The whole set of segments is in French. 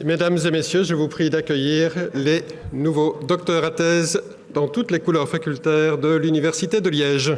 Mesdames et messieurs, je vous prie d'accueillir les nouveaux docteurs à thèse dans toutes les couleurs facultaires de l'Université de Liège.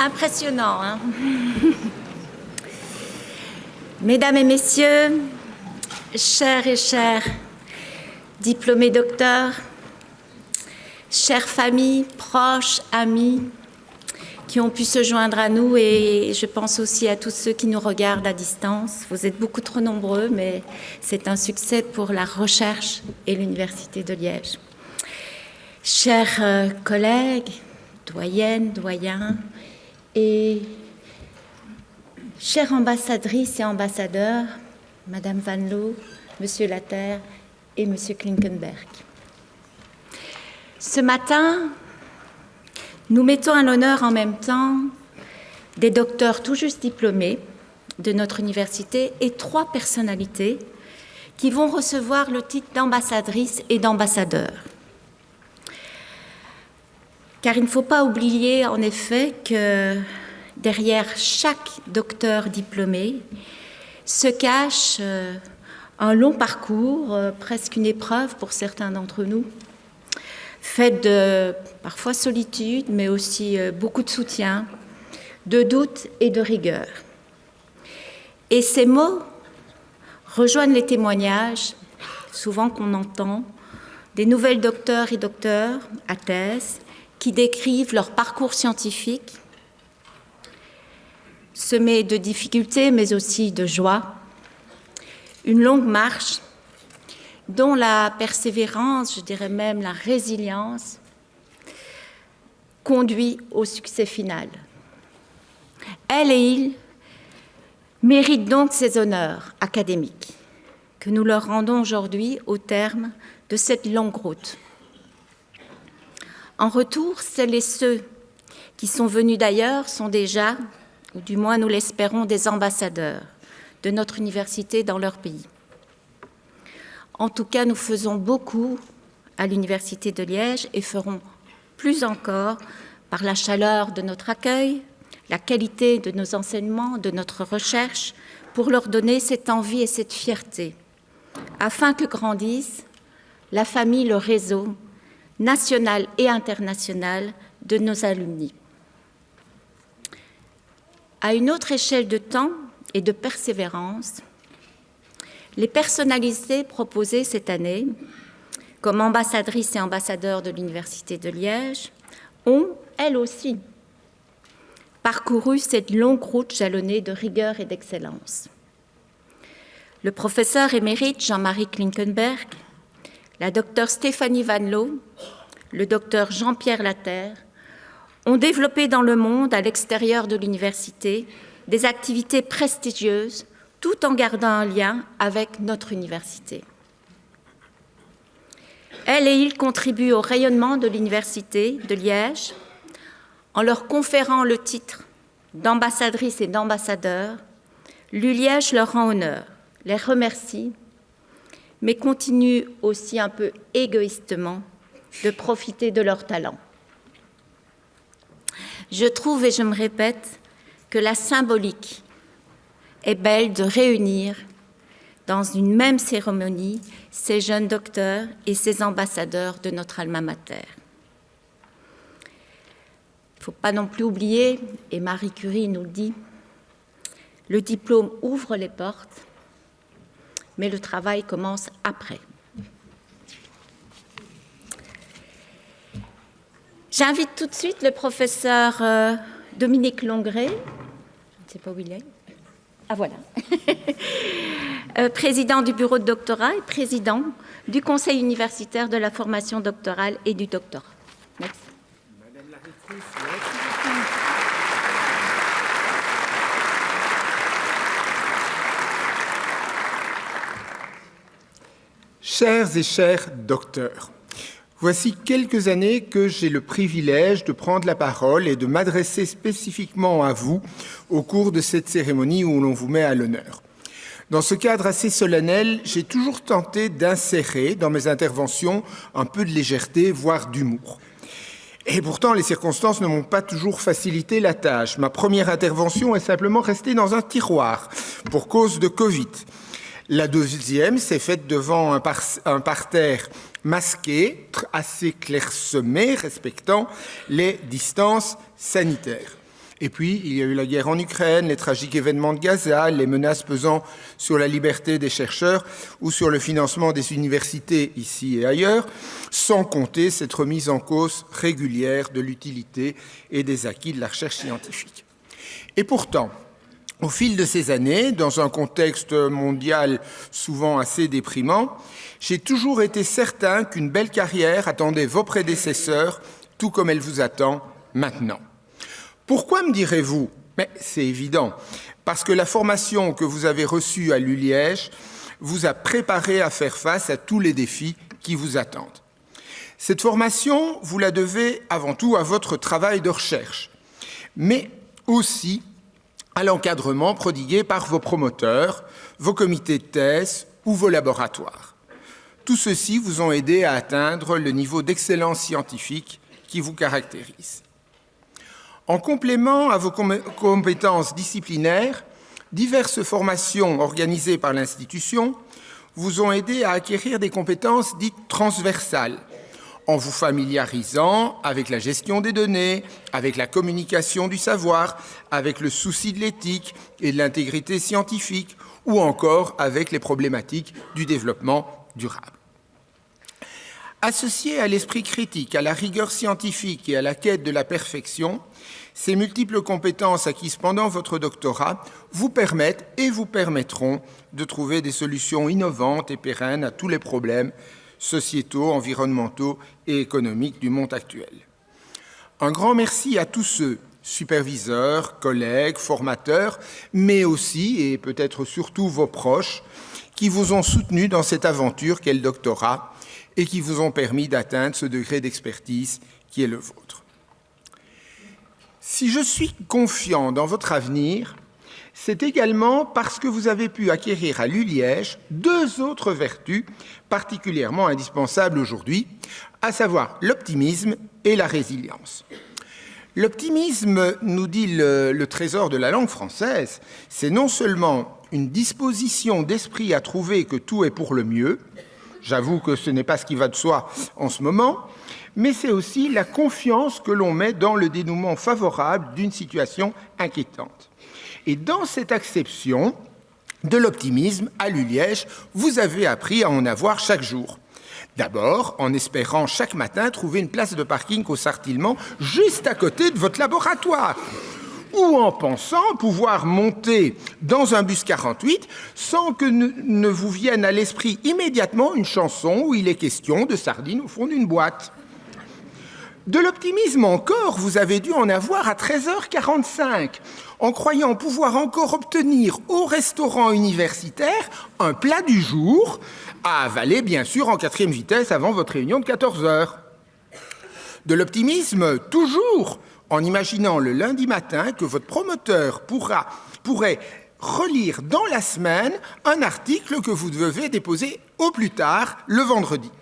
Impressionnant, hein? Mesdames et messieurs, chers et chers diplômés docteurs, chères familles, proches, amis qui ont pu se joindre à nous, et je pense aussi à tous ceux qui nous regardent à distance. Vous êtes beaucoup trop nombreux, mais c'est un succès pour la recherche et l'Université de Liège. Chers collègues, doyennes, doyens, et chères ambassadrices et ambassadeurs, Madame Van Loo, Monsieur Laterre et Monsieur Klinkenberg. Ce matin, nous mettons à l'honneur en même temps des docteurs tout juste diplômés de notre université et 3 personnalités qui vont recevoir le titre d'ambassadrice et d'ambassadeur. Car il ne faut pas oublier en effet que derrière chaque docteur diplômé se cache un long parcours, presque une épreuve pour certains d'entre nous, faite de parfois solitude, mais aussi beaucoup de soutien, de doute et de rigueur. Et ces mots rejoignent les témoignages, souvent qu'on entend, des nouvelles docteurs et docteurs à thèse qui décrivent leur parcours scientifique, semé de difficultés, mais aussi de joie, une longue marche dont la persévérance, je dirais même la résilience, conduit au succès final. Elle et il méritent donc ces honneurs académiques que nous leur rendons aujourd'hui au terme de cette longue route. En retour, celles et ceux qui sont venus d'ailleurs sont déjà, ou du moins nous l'espérons, des ambassadeurs de notre université dans leur pays. En tout cas, nous faisons beaucoup à l'Université de Liège et ferons plus encore par la chaleur de notre accueil, la qualité de nos enseignements, de notre recherche, pour leur donner cette envie et cette fierté, afin que grandisse la famille, le réseau national et international de nos alumni. À une autre échelle de temps et de persévérance, les personnalités proposées cette année, comme ambassadrices et ambassadeurs de l'Université de Liège, ont, elles aussi, parcouru cette longue route jalonnée de rigueur et d'excellence. Le professeur émérite Jean-Marie Klinkenberg, la docteure Stéphanie Van Loo, le docteur Jean-Pierre Laterre ont développé dans le monde, à l'extérieur de l'université, des activités prestigieuses, tout en gardant un lien avec notre université. Elle et il contribuent au rayonnement de l'Université de Liège en leur conférant le titre d'ambassadrice et d'ambassadeur. L'ULiège leur rend honneur, les remercie, mais continue aussi un peu égoïstement de profiter de leur talent. Je trouve, et je me répète, que la symbolique est belle de réunir dans une même cérémonie ces jeunes docteurs et ces ambassadeurs de notre alma mater. Il ne faut pas non plus oublier, et Marie Curie nous le dit, le diplôme ouvre les portes, mais le travail commence après. J'invite tout de suite le professeur Dominique Longré, je ne sais pas où il est, ah voilà, président du bureau de doctorat et président du conseil universitaire de la formation doctorale et du doctorat. Merci. Madame la rectrice, Chers et chers docteurs, voici quelques années que j'ai le privilège de prendre la parole et de m'adresser spécifiquement à vous au cours de cette cérémonie où l'on vous met à l'honneur. Dans ce cadre assez solennel, j'ai toujours tenté d'insérer dans mes interventions un peu de légèreté, voire d'humour. Et pourtant, les circonstances ne m'ont pas toujours facilité la tâche. Ma première intervention est simplement restée dans un tiroir pour cause de Covid. La deuxième s'est faite devant un parterre masqué, assez clairsemé, respectant les distances sanitaires. Et puis, il y a eu la guerre en Ukraine, les tragiques événements de Gaza, les menaces pesant sur la liberté des chercheurs ou sur le financement des universités ici et ailleurs, sans compter cette remise en cause régulière de l'utilité et des acquis de la recherche scientifique. Et pourtant, au fil de ces années, dans un contexte mondial souvent assez déprimant, j'ai toujours été certain qu'une belle carrière attendait vos prédécesseurs, tout comme elle vous attend maintenant. Pourquoi, me direz-vous? Mais c'est évident, parce que la formation que vous avez reçue à l'ULiège vous a préparé à faire face à tous les défis qui vous attendent. Cette formation, vous la devez avant tout à votre travail de recherche, mais aussi à l'encadrement prodigué par vos promoteurs, vos comités de thèse ou vos laboratoires. Tout ceci vous ont aidé à atteindre le niveau d'excellence scientifique qui vous caractérise. En complément à vos compétences disciplinaires, diverses formations organisées par l'institution vous ont aidé à acquérir des compétences dites transversales, en vous familiarisant avec la gestion des données, avec la communication du savoir, avec le souci de l'éthique et de l'intégrité scientifique, ou encore avec les problématiques du développement durable. Associés à l'esprit critique, à la rigueur scientifique et à la quête de la perfection, ces multiples compétences acquises pendant votre doctorat vous permettent et vous permettront de trouver des solutions innovantes et pérennes à tous les problèmes sociétaux, environnementaux et économiques du monde actuel. Un grand merci à tous ceux, superviseurs, collègues, formateurs, mais aussi et peut-être surtout vos proches, qui vous ont soutenu dans cette aventure qu'est le doctorat et qui vous ont permis d'atteindre ce degré d'expertise qui est le vôtre. Si je suis confiant dans votre avenir, c'est également parce que vous avez pu acquérir à l'ULiège deux autres vertus particulièrement indispensables aujourd'hui, à savoir l'optimisme et la résilience. L'optimisme, nous dit le trésor de la langue française, c'est non seulement une disposition d'esprit à trouver que tout est pour le mieux, j'avoue que ce n'est pas ce qui va de soi en ce moment, mais c'est aussi la confiance que l'on met dans le dénouement favorable d'une situation inquiétante. Et dans cette acception de l'optimisme, à l'ULiège, vous avez appris à en avoir chaque jour. D'abord, en espérant chaque matin trouver une place de parking au Sartillement, juste à côté de votre laboratoire, ou en pensant pouvoir monter dans un bus 48 sans que ne vous vienne à l'esprit immédiatement une chanson où il est question de sardines au fond d'une boîte. De l'optimisme encore, vous avez dû en avoir à 13h45, en croyant pouvoir encore obtenir au restaurant universitaire un plat du jour, à avaler bien sûr en 4e vitesse avant votre réunion de 14h. De l'optimisme toujours, en imaginant le lundi matin que votre promoteur pourrait relire dans la semaine un article que vous devez déposer au plus tard le vendredi.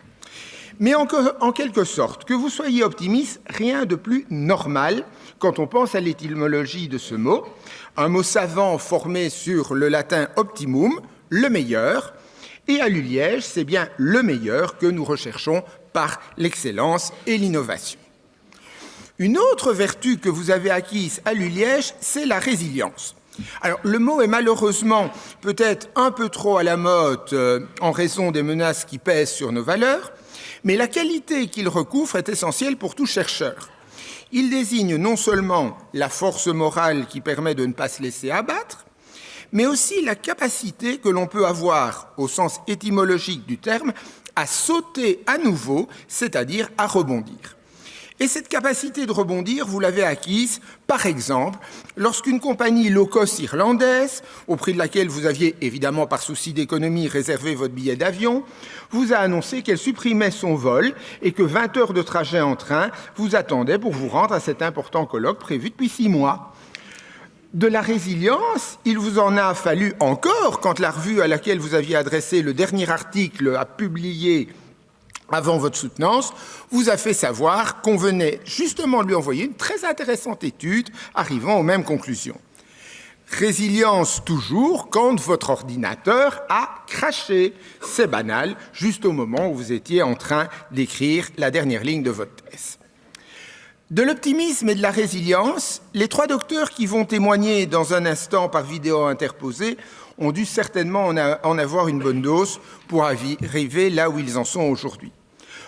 Mais en quelque sorte, que vous soyez optimiste, rien de plus normal quand on pense à l'étymologie de ce mot, un mot savant formé sur le latin optimum, le meilleur, et à l'ULiège, c'est bien le meilleur que nous recherchons par l'excellence et l'innovation. Une autre vertu que vous avez acquise à l'ULiège, c'est la résilience. Alors, le mot est malheureusement peut-être un peu trop à la mode en raison des menaces qui pèsent sur nos valeurs, mais la qualité qu'il recouvre est essentielle pour tout chercheur. Il désigne non seulement la force morale qui permet de ne pas se laisser abattre, mais aussi la capacité que l'on peut avoir, au sens étymologique du terme, à sauter à nouveau, c'est-à-dire à rebondir. Et cette capacité de rebondir, vous l'avez acquise, par exemple, lorsqu'une compagnie low-cost irlandaise, au prix de laquelle vous aviez, évidemment par souci d'économie, réservé votre billet d'avion, vous a annoncé qu'elle supprimait son vol et que 20 heures de trajet en train vous attendaient pour vous rendre à cet important colloque prévu depuis 6 mois. De la résilience, il vous en a fallu encore quand la revue à laquelle vous aviez adressé le dernier article a publié avant votre soutenance, vous a fait savoir qu'on venait justement lui envoyer une très intéressante étude arrivant aux mêmes conclusions. Résilience toujours quand votre ordinateur a craché. C'est banal, juste au moment où vous étiez en train d'écrire la dernière ligne de votre thèse. De l'optimisme et de la résilience, les 3 docteurs qui vont témoigner dans un instant par vidéo interposée ont dû certainement en avoir une bonne dose pour arriver là où ils en sont aujourd'hui.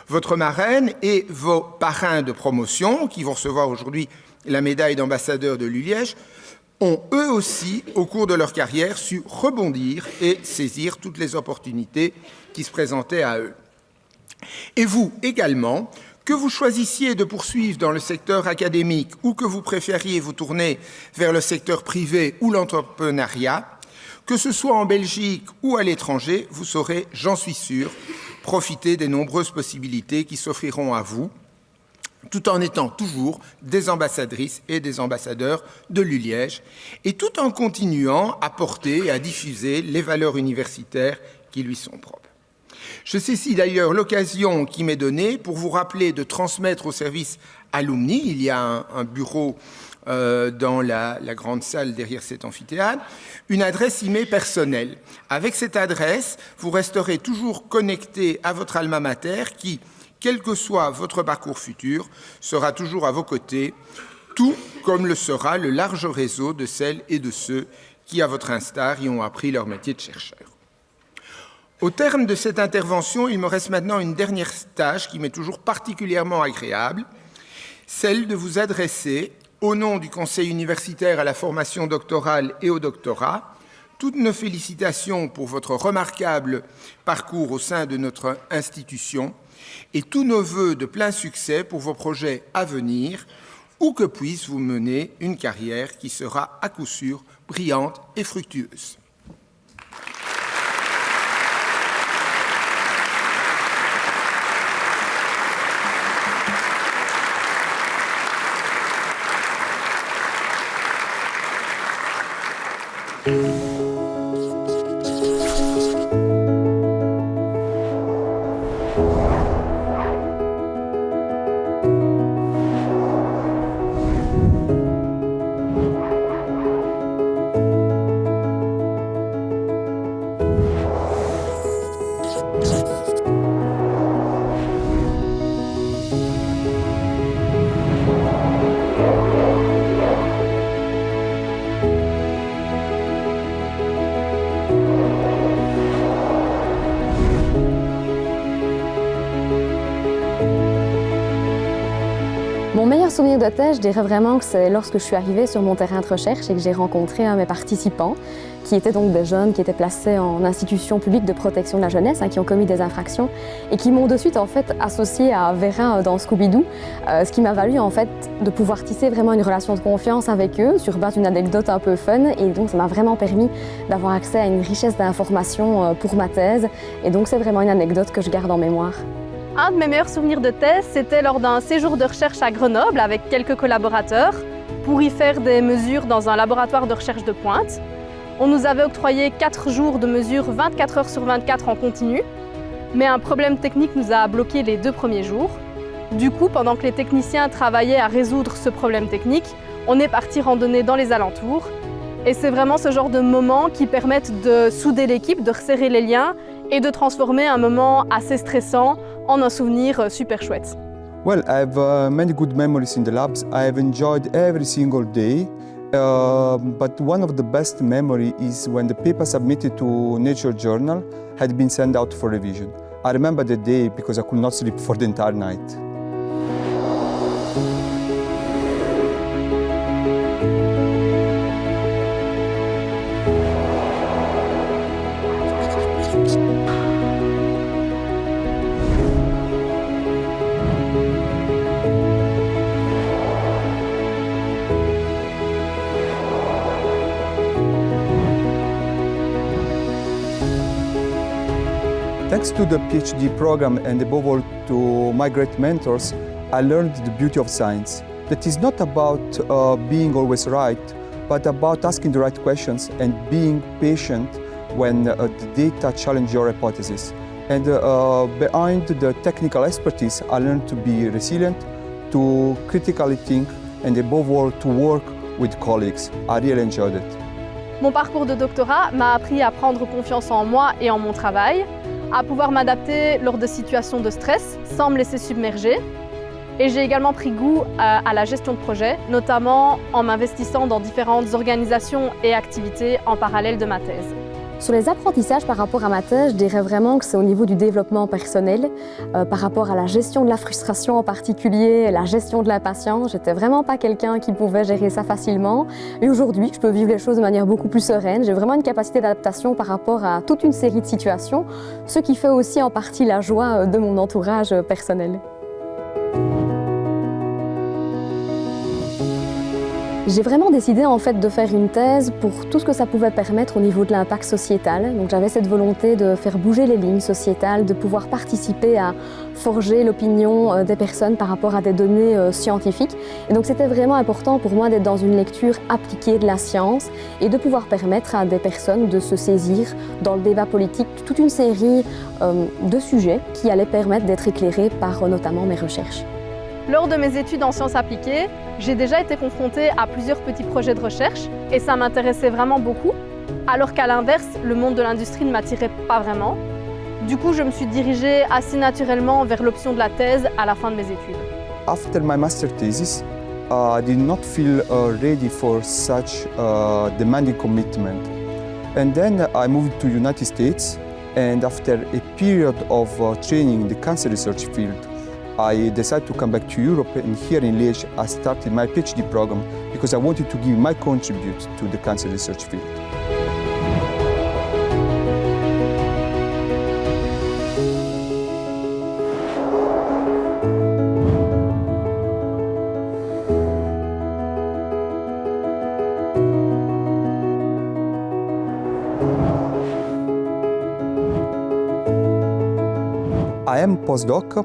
Votre marraine et vos parrains de promotion, qui vont recevoir aujourd'hui la médaille d'ambassadeur de l'ULiège, ont eux aussi, au cours de leur carrière, su rebondir et saisir toutes les opportunités qui se présentaient à eux. Et vous également, que vous choisissiez de poursuivre dans le secteur académique ou que vous préfériez vous tourner vers le secteur privé ou l'entrepreneuriat, que ce soit en Belgique ou à l'étranger, vous saurez, j'en suis sûr, profiter des nombreuses possibilités qui s'offriront à vous, tout en étant toujours des ambassadrices et des ambassadeurs de l'ULiège, et tout en continuant à porter et à diffuser les valeurs universitaires qui lui sont propres. Je saisis d'ailleurs l'occasion qui m'est donnée pour vous rappeler de transmettre au service alumni, il y a un bureau dans la grande salle derrière cet amphithéâtre, une adresse email personnelle. Avec cette adresse, vous resterez toujours connecté à votre alma mater qui, quel que soit votre parcours futur, sera toujours à vos côtés, tout comme le sera le large réseau de celles et de ceux qui, à votre instar, y ont appris leur métier de chercheur. Au terme de cette intervention, il me reste maintenant une dernière tâche qui m'est toujours particulièrement agréable, celle de vous adresser, au nom du Conseil universitaire à la formation doctorale et au doctorat, toutes nos félicitations pour votre remarquable parcours au sein de notre institution et tous nos vœux de plein succès pour vos projets à venir, où que puisse vous mener une carrière qui sera à coup sûr brillante et fructueuse. Mon meilleur souvenir de thèse, je dirais vraiment que c'est lorsque je suis arrivée sur mon terrain de recherche et que j'ai rencontré mes participants, qui étaient donc des jeunes qui étaient placés en institution publique de protection de la jeunesse, qui ont commis des infractions et qui m'ont de suite en fait associée à Vérin dans Scooby-Doo, ce qui m'a valu en fait de pouvoir tisser vraiment une relation de confiance avec eux sur base d'une anecdote un peu fun, et donc ça m'a vraiment permis d'avoir accès à une richesse d'informations pour ma thèse, et donc c'est vraiment une anecdote que je garde en mémoire. Un de mes meilleurs souvenirs de thèse, c'était lors d'un séjour de recherche à Grenoble avec quelques collaborateurs pour y faire des mesures dans un laboratoire de recherche de pointe. On nous avait octroyé 4 jours de mesures 24 heures sur 24 en continu, mais un problème technique nous a bloqué les 2 premiers jours. Du coup, pendant que les techniciens travaillaient à résoudre ce problème technique, on est parti randonner dans les alentours. Et c'est vraiment ce genre de moments qui permettent de souder l'équipe, de resserrer les liens et de transformer un moment assez stressant en un souvenir super chouette. Well, I have many good memories in the labs. I have enjoyed every single day, but one of the best memories is when the paper submitted to Nature Journal had been sent out for revision. I remember the day because I could not sleep for the entire night. Thanks to the PhD program and above all to my great mentors, I learned the beauty of science. That is not about being always right, but about asking the right questions and being patient when the data challenge your hypothesis. And behind the technical expertise, I learned to be resilient, to critically think, and above all to work with colleagues. I really enjoyed it. Mon parcours de doctorat m'a appris à prendre confiance en moi et en mon travail, à pouvoir m'adapter lors de situations de stress sans me laisser submerger. Et j'ai également pris goût à la gestion de projet, notamment en m'investissant dans différentes organisations et activités en parallèle de ma thèse. Sur les apprentissages par rapport à ma thèse, je dirais vraiment que c'est au niveau du développement personnel, par rapport à la gestion de la frustration en particulier, la gestion de l'impatience. J'étais vraiment pas quelqu'un qui pouvait gérer ça facilement. Et aujourd'hui, je peux vivre les choses de manière beaucoup plus sereine. J'ai vraiment une capacité d'adaptation par rapport à toute une série de situations, ce qui fait aussi en partie la joie de mon entourage personnel. J'ai vraiment décidé en fait de faire une thèse pour tout ce que ça pouvait permettre au niveau de l'impact sociétal. Donc j'avais cette volonté de faire bouger les lignes sociétales, de pouvoir participer à forger l'opinion des personnes par rapport à des données scientifiques. Et donc c'était vraiment important pour moi d'être dans une lecture appliquée de la science et de pouvoir permettre à des personnes de se saisir dans le débat politique toute une série de sujets qui allaient permettre d'être éclairés par notamment mes recherches. Lors de mes études en sciences appliquées, j'ai déjà été confrontée à plusieurs petits projets de recherche et ça m'intéressait vraiment beaucoup, alors qu'à l'inverse, le monde de l'industrie ne m'attirait pas vraiment. Du coup, je me suis dirigée assez naturellement vers l'option de la thèse à la fin de mes études. After my master thesis, I did not feel ready for such demanding commitment. And then I moved to United States, and after a period of training in the cancer research field, I decided to come back to Europe, and here in Liège I started my PhD program because I wanted to give my contribute to the cancer research field. I am postdoc,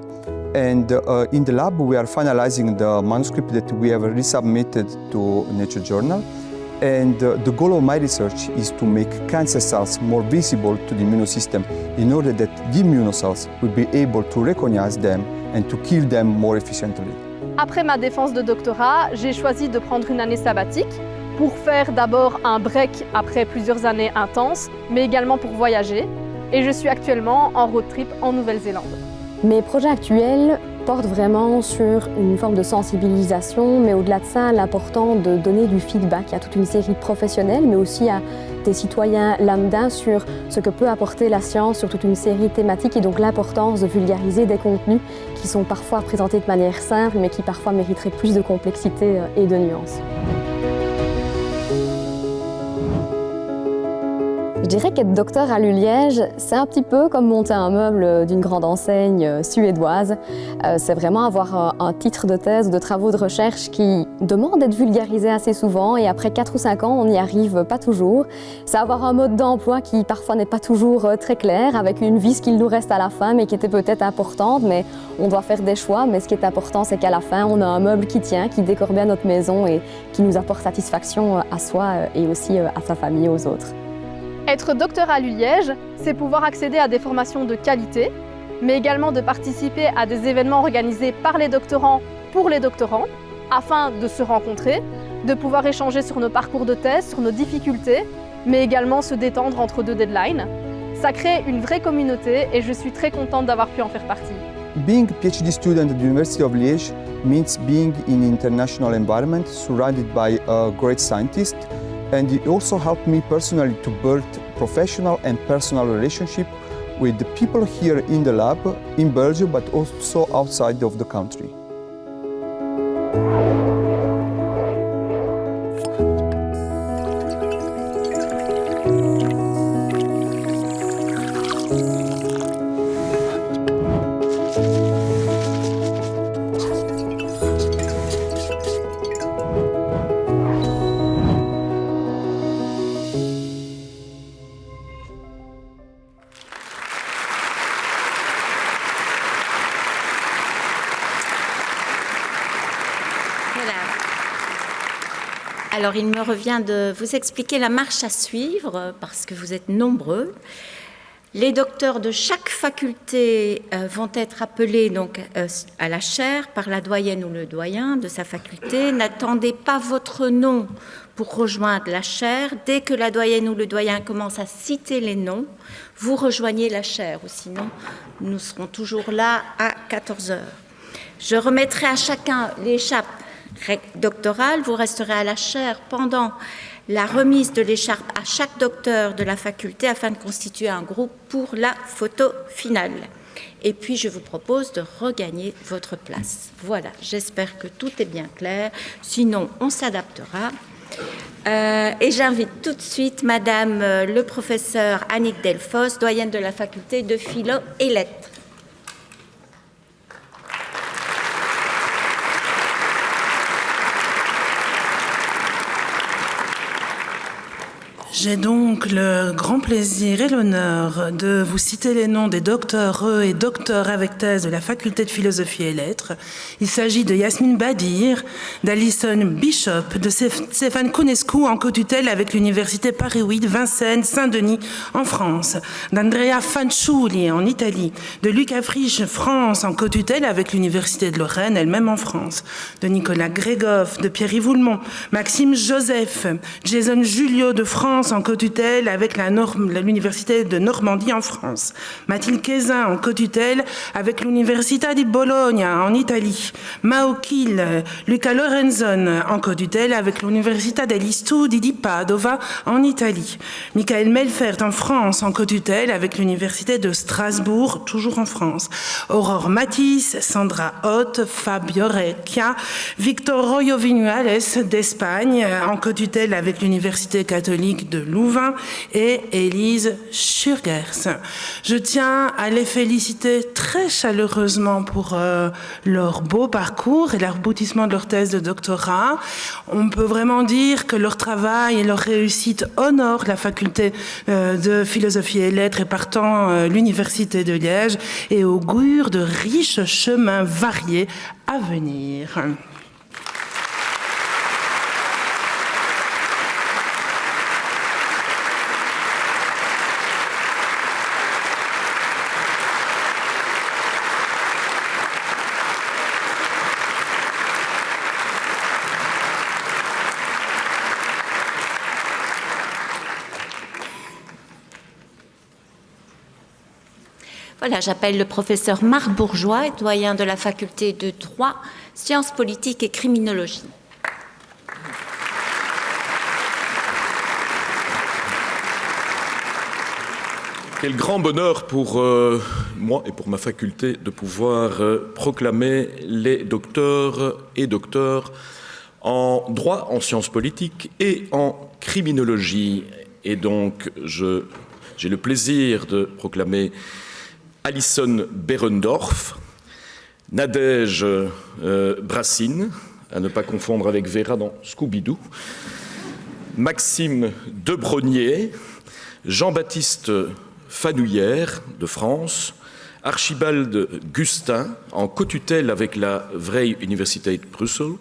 and in the lab we are finalizing the manuscript that we have resubmitted to Nature Journal. And the goal of my research is to make cancer cells more visible to the immune system in order that the immune cells will be able to recognize them and to kill them more efficiently. Après ma défense de doctorat, j'ai choisi de prendre une année sabbatique pour faire d'abord un break après plusieurs années intenses, mais également pour voyager. Et je suis actuellement en road trip en Nouvelle-Zélande. Mes projets actuels portent vraiment sur une forme de sensibilisation, mais au-delà de ça, l'important de donner du feedback à toute une série de professionnels, mais aussi à des citoyens lambda sur ce que peut apporter la science sur toute une série de thématiques et donc l'importance de vulgariser des contenus qui sont parfois présentés de manière simple, mais qui parfois mériteraient plus de complexité et de nuances. Je dirais qu'être docteur à l'ULiège, c'est un petit peu comme monter un meuble d'une grande enseigne suédoise. C'est vraiment avoir un titre de thèse, de travaux de recherche qui demande d'être vulgarisé assez souvent et après 4 ou 5 ans, on n'y arrive pas toujours. C'est avoir un mode d'emploi qui parfois n'est pas toujours très clair, avec une vis qu'il nous reste à la fin, mais qui était peut-être importante, mais on doit faire des choix. Mais ce qui est important, c'est qu'à la fin, on a un meuble qui tient, qui décore bien notre maison et qui nous apporte satisfaction à soi et aussi à sa famille et aux autres. Être docteur à l'ULiège, c'est pouvoir accéder à des formations de qualité, mais également de participer à des événements organisés par les doctorants pour les doctorants, afin de se rencontrer, de pouvoir échanger sur nos parcours de thèse, sur nos difficultés, mais également se détendre entre 2 deadlines. Ça crée une vraie communauté et je suis très contente d'avoir pu en faire partie. Being a PhD student at the University of Liège means being in an international environment surrounded by great scientists. And it also helped me personally to build professional and personal relationship with the people here in the lab in Belgium, but also outside of the country. Alors, il me revient de vous expliquer la marche à suivre, parce que vous êtes nombreux. Les docteurs de chaque faculté vont être appelés donc, à la chaire par la doyenne ou le doyen de sa faculté. N'attendez pas votre nom pour rejoindre la chaire. Dès que la doyenne ou le doyen commence à citer les noms, vous rejoignez la chaire, ou sinon nous serons toujours là à 14 heures. Je remettrai à chacun l'écharpe doctorale. Vous resterez à la chaire pendant la remise de l'écharpe à chaque docteur de la faculté afin de constituer un groupe pour la photo finale. Et puis, je vous propose de regagner votre place. Voilà, j'espère que tout est bien clair. Sinon, on s'adaptera. Et j'invite tout de suite Madame le professeur Annick Delfos, doyenne de la faculté de philo et lettres. J'ai donc le grand plaisir et l'honneur de vous citer les noms des docteurs et docteurs avec thèse de la faculté de philosophie et lettres. Il s'agit de Yasmine Badir, d'Alison Bishop, de Stéphane Cunescu en co-tutelle avec l'université Paris 8, Vincennes, Saint-Denis en France, d'Andrea Fanciulli en Italie, de Lucas Frisch, France en co-tutelle avec l'université de Lorraine, elle-même en France, de Nicolas Grégoff, de Pierre-Yves Voulmont, Maxime Joseph, Jason Julio de France en co-tutelle avec l'université de Normandie en France, Mathilde Quézin en co-tutelle avec l'Università di Bologna en Italie, Mao Kiel, Luca Lorenzon en co-tutelle avec l'Università degli Studi di Padova en Italie, Michael Melfert en France en co-tutelle avec l'Université de Strasbourg, toujours en France, Aurore Matisse, Sandra Hoth, Fabio Recchia, Victor Royo Viñuales d'Espagne en co-tutelle avec l'Université catholique de Louvain et Élise Schurgers. Je tiens à les féliciter très chaleureusement pour leur beau parcours et l'aboutissement de leur thèse de doctorat. On peut vraiment dire que leur travail et leur réussite honorent la faculté de philosophie et lettres et partant l'université de Liège et augurent de riches chemins variés à venir. Voilà, j'appelle le professeur Marc Bourgeois, doyen de la faculté de droit, sciences politiques et criminologie. Quel grand bonheur pour moi et pour ma faculté de pouvoir proclamer les docteurs et docteurs en droit, en sciences politiques et en criminologie. Et donc, j'ai le plaisir de proclamer Alison Behrendorff, Nadège Brassine, à ne pas confondre avec Vera dans Scooby-Doo, Maxime Debrognier, Jean-Baptiste Fanouillère de France, Archibald Gustin, en co-tutelle avec la Vrije Universiteit Bruxelles,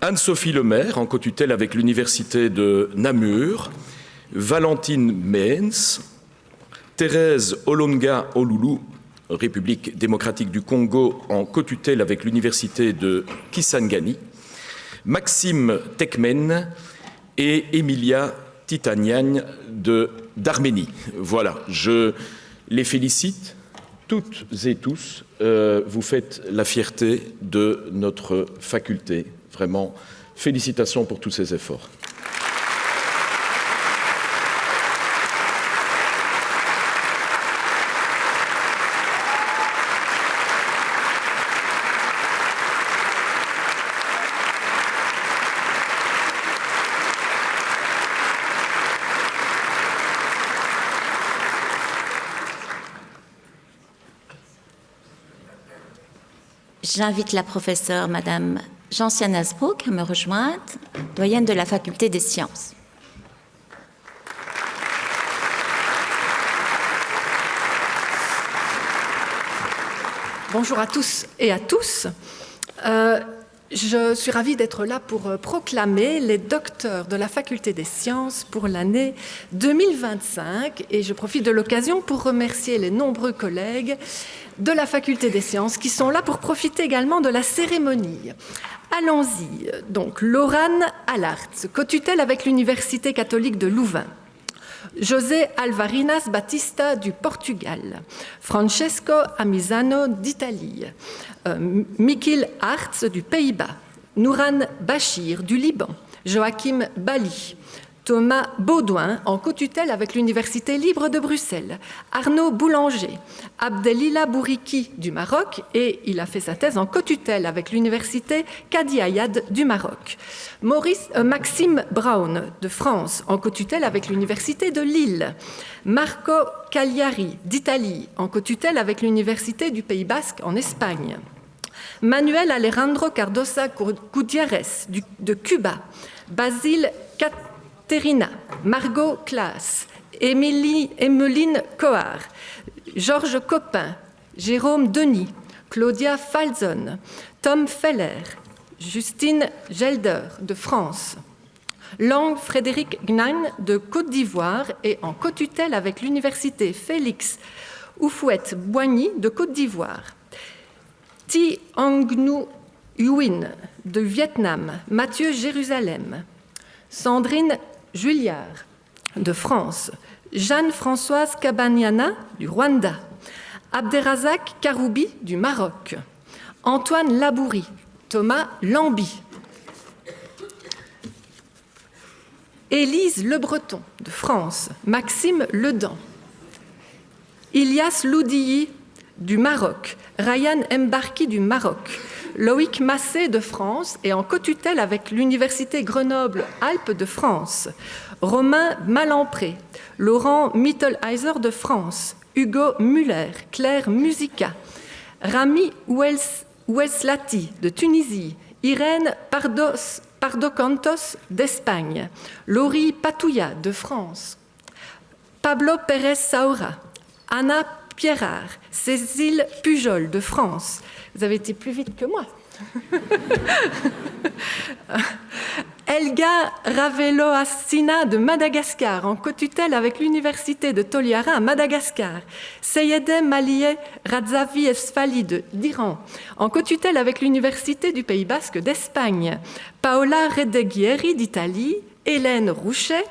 Anne-Sophie Lemaire, en co-tutelle avec l'Université de Namur, Valentine Meens, Thérèse Olonga Olulu, République démocratique du Congo, en co-tutelle avec l'Université de Kisangani, Maxime Tekmen et Emilia Titanian d'Arménie. Voilà, je les félicite toutes et tous. Vous faites la fierté de notre faculté. Vraiment, félicitations pour tous ces efforts. J'invite la professeure Madame Gentiane Asbrook à me rejoindre, doyenne de la faculté des sciences. Bonjour à tous et à tous. Je suis ravie d'être là pour proclamer les docteurs de la faculté des sciences pour l'année 2025 et je profite de l'occasion pour remercier les nombreux collègues de la faculté des sciences qui sont là pour profiter également de la cérémonie. Allons-y. Donc, Laurane Allard, co-tutelle avec l'Université catholique de Louvain. José Alvarinas Batista du Portugal, Francesco Amisano d'Italie, Mikil Hartz du Pays-Bas, Nouran Bachir du Liban, Joachim Bali, Thomas Baudouin en co-tutelle avec l'Université libre de Bruxelles, Arnaud Boulanger, Abdelila Bouriki du Maroc et il a fait sa thèse en co-tutelle avec l'Université Kadi Ayad du Maroc, Maxime Brown de France en co-tutelle avec l'Université de Lille, Marco Cagliari d'Italie en co-tutelle avec l'Université du Pays Basque en Espagne, Manuel Alejandro Cardosa Gutiérrez de Cuba, Basile Caterina, Margot Klaas, Emeline Coar, Georges Copin, Jérôme Denis, Claudia Falzon, Tom Feller, Justine Gelder de France, Lang Frédéric Gnan de Côte d'Ivoire et en co-tutelle avec l'Université Félix Houphouët-Boigny de Côte d'Ivoire, Thi Ang Nhu Nguyen de Vietnam, Mathieu Jérusalem, Sandrine Juliard de France, Jeanne-Françoise Cabaniana du Rwanda, Abderrazak Karoubi du Maroc, Antoine Labourie, Thomas Lamby, Élise Le Breton de France, Maxime Ledan, Ilias Loudilly du Maroc, Ryan Mbarki du Maroc, Loïc Massé de France et en co-tutelle avec l'Université Grenoble-Alpes de France, Romain Malampré, Laurent Mittelheiser de France, Hugo Muller, Claire Musica, Rami Oueslati de Tunisie, Irène Pardocantos d'Espagne, Laurie Patouya de France, Pablo Pérez Saura, Anna Pierrard, Cécile Pujol de France. Vous avez été plus vite que moi. Elga Ravelo-Assina de Madagascar, en co-tutelle avec l'Université de Toliara à Madagascar. Seyedem Malieh Radzavi Esfali d'Iran, en co-tutelle avec l'Université du Pays Basque d'Espagne. Paola Redeghieri d'Italie, Hélène Rouchet,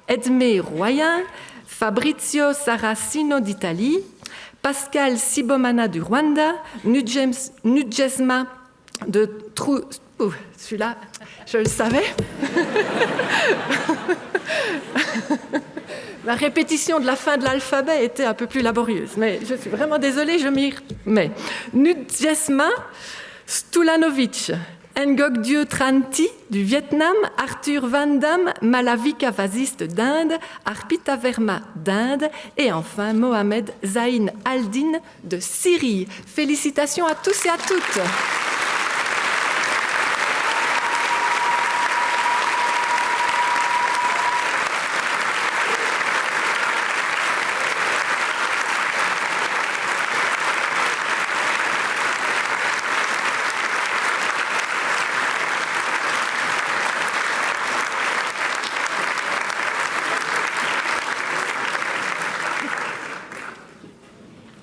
Edmé Royen, Fabrizio Saracino d'Italie, Pascal Sibomana du Rwanda, Nudjesma de celui-là, je le savais. La répétition de la fin de l'alphabet était un peu plus laborieuse, mais je suis vraiment désolée, je m'y remets. Nudjesma Stulanovic, Ngok Tranti du Vietnam, Arthur Van Dam, Malavika Vaziste d'Inde, Arpita Verma d'Inde et enfin Mohamed Zain Aldin de Syrie. Félicitations à tous et à toutes.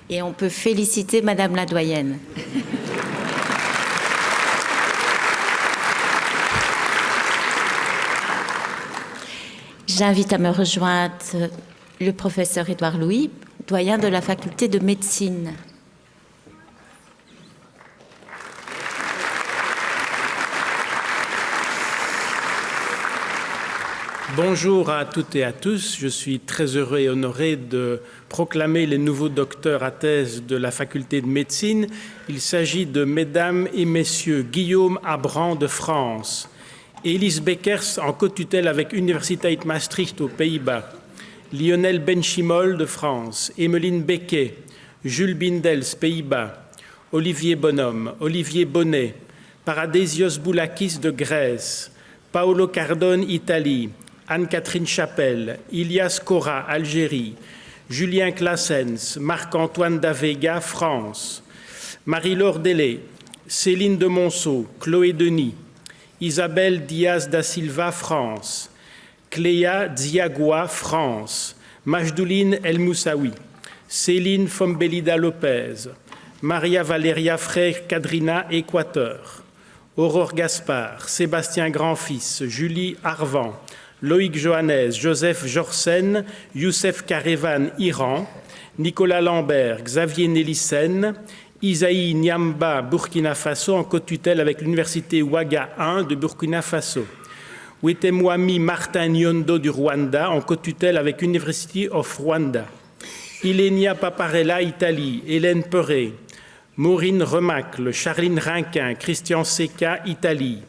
Et on peut féliciter Madame la doyenne. J'invite à me rejoindre le professeur Édouard Louis, doyen de la faculté de médecine. Bonjour à toutes et à tous. Je suis très heureux et honoré de proclamer les nouveaux docteurs à thèse de la faculté de médecine. Il s'agit de mesdames et messieurs Guillaume Abran de France, Elise Beckers en co-tutelle avec Universiteit Maastricht aux Pays-Bas, Lionel Benchimol de France, Emmeline Becquet, Jules Bindels, Pays-Bas, Olivier Bonhomme, Olivier Bonnet, Paradésios Boulakis de Grèce, Paolo Cardone, Italie, Anne-Catherine Chapelle, Ilias Cora, Algérie, Julien Claessens, Marc-Antoine Davega, France, Marie-Laure Delay, Céline de Monceau, Chloé Denis, Isabelle Diaz da Silva, France, Cléa Dziagua, France, Majdouline El Moussaoui, Céline Fombelida Lopez, Maria Valeria Frère Cadrina, Équateur, Aurore Gaspard, Sébastien Grandfils, Julie Arvan, Loïc Johannes, Joseph Jorsen, Youssef Karevan, Iran, Nicolas Lambert, Xavier Nélissen, Isaïe Niamba, Burkina Faso, en co-tutelle avec l'université Ouaga 1 de Burkina Faso. Wetemwami Martin Nyondo du Rwanda, en co-tutelle avec University of Rwanda. Ilenia Paparella, Italie, Hélène Perret, Maureen Remacle, Charline Rinquin, Christian Seka, Italie,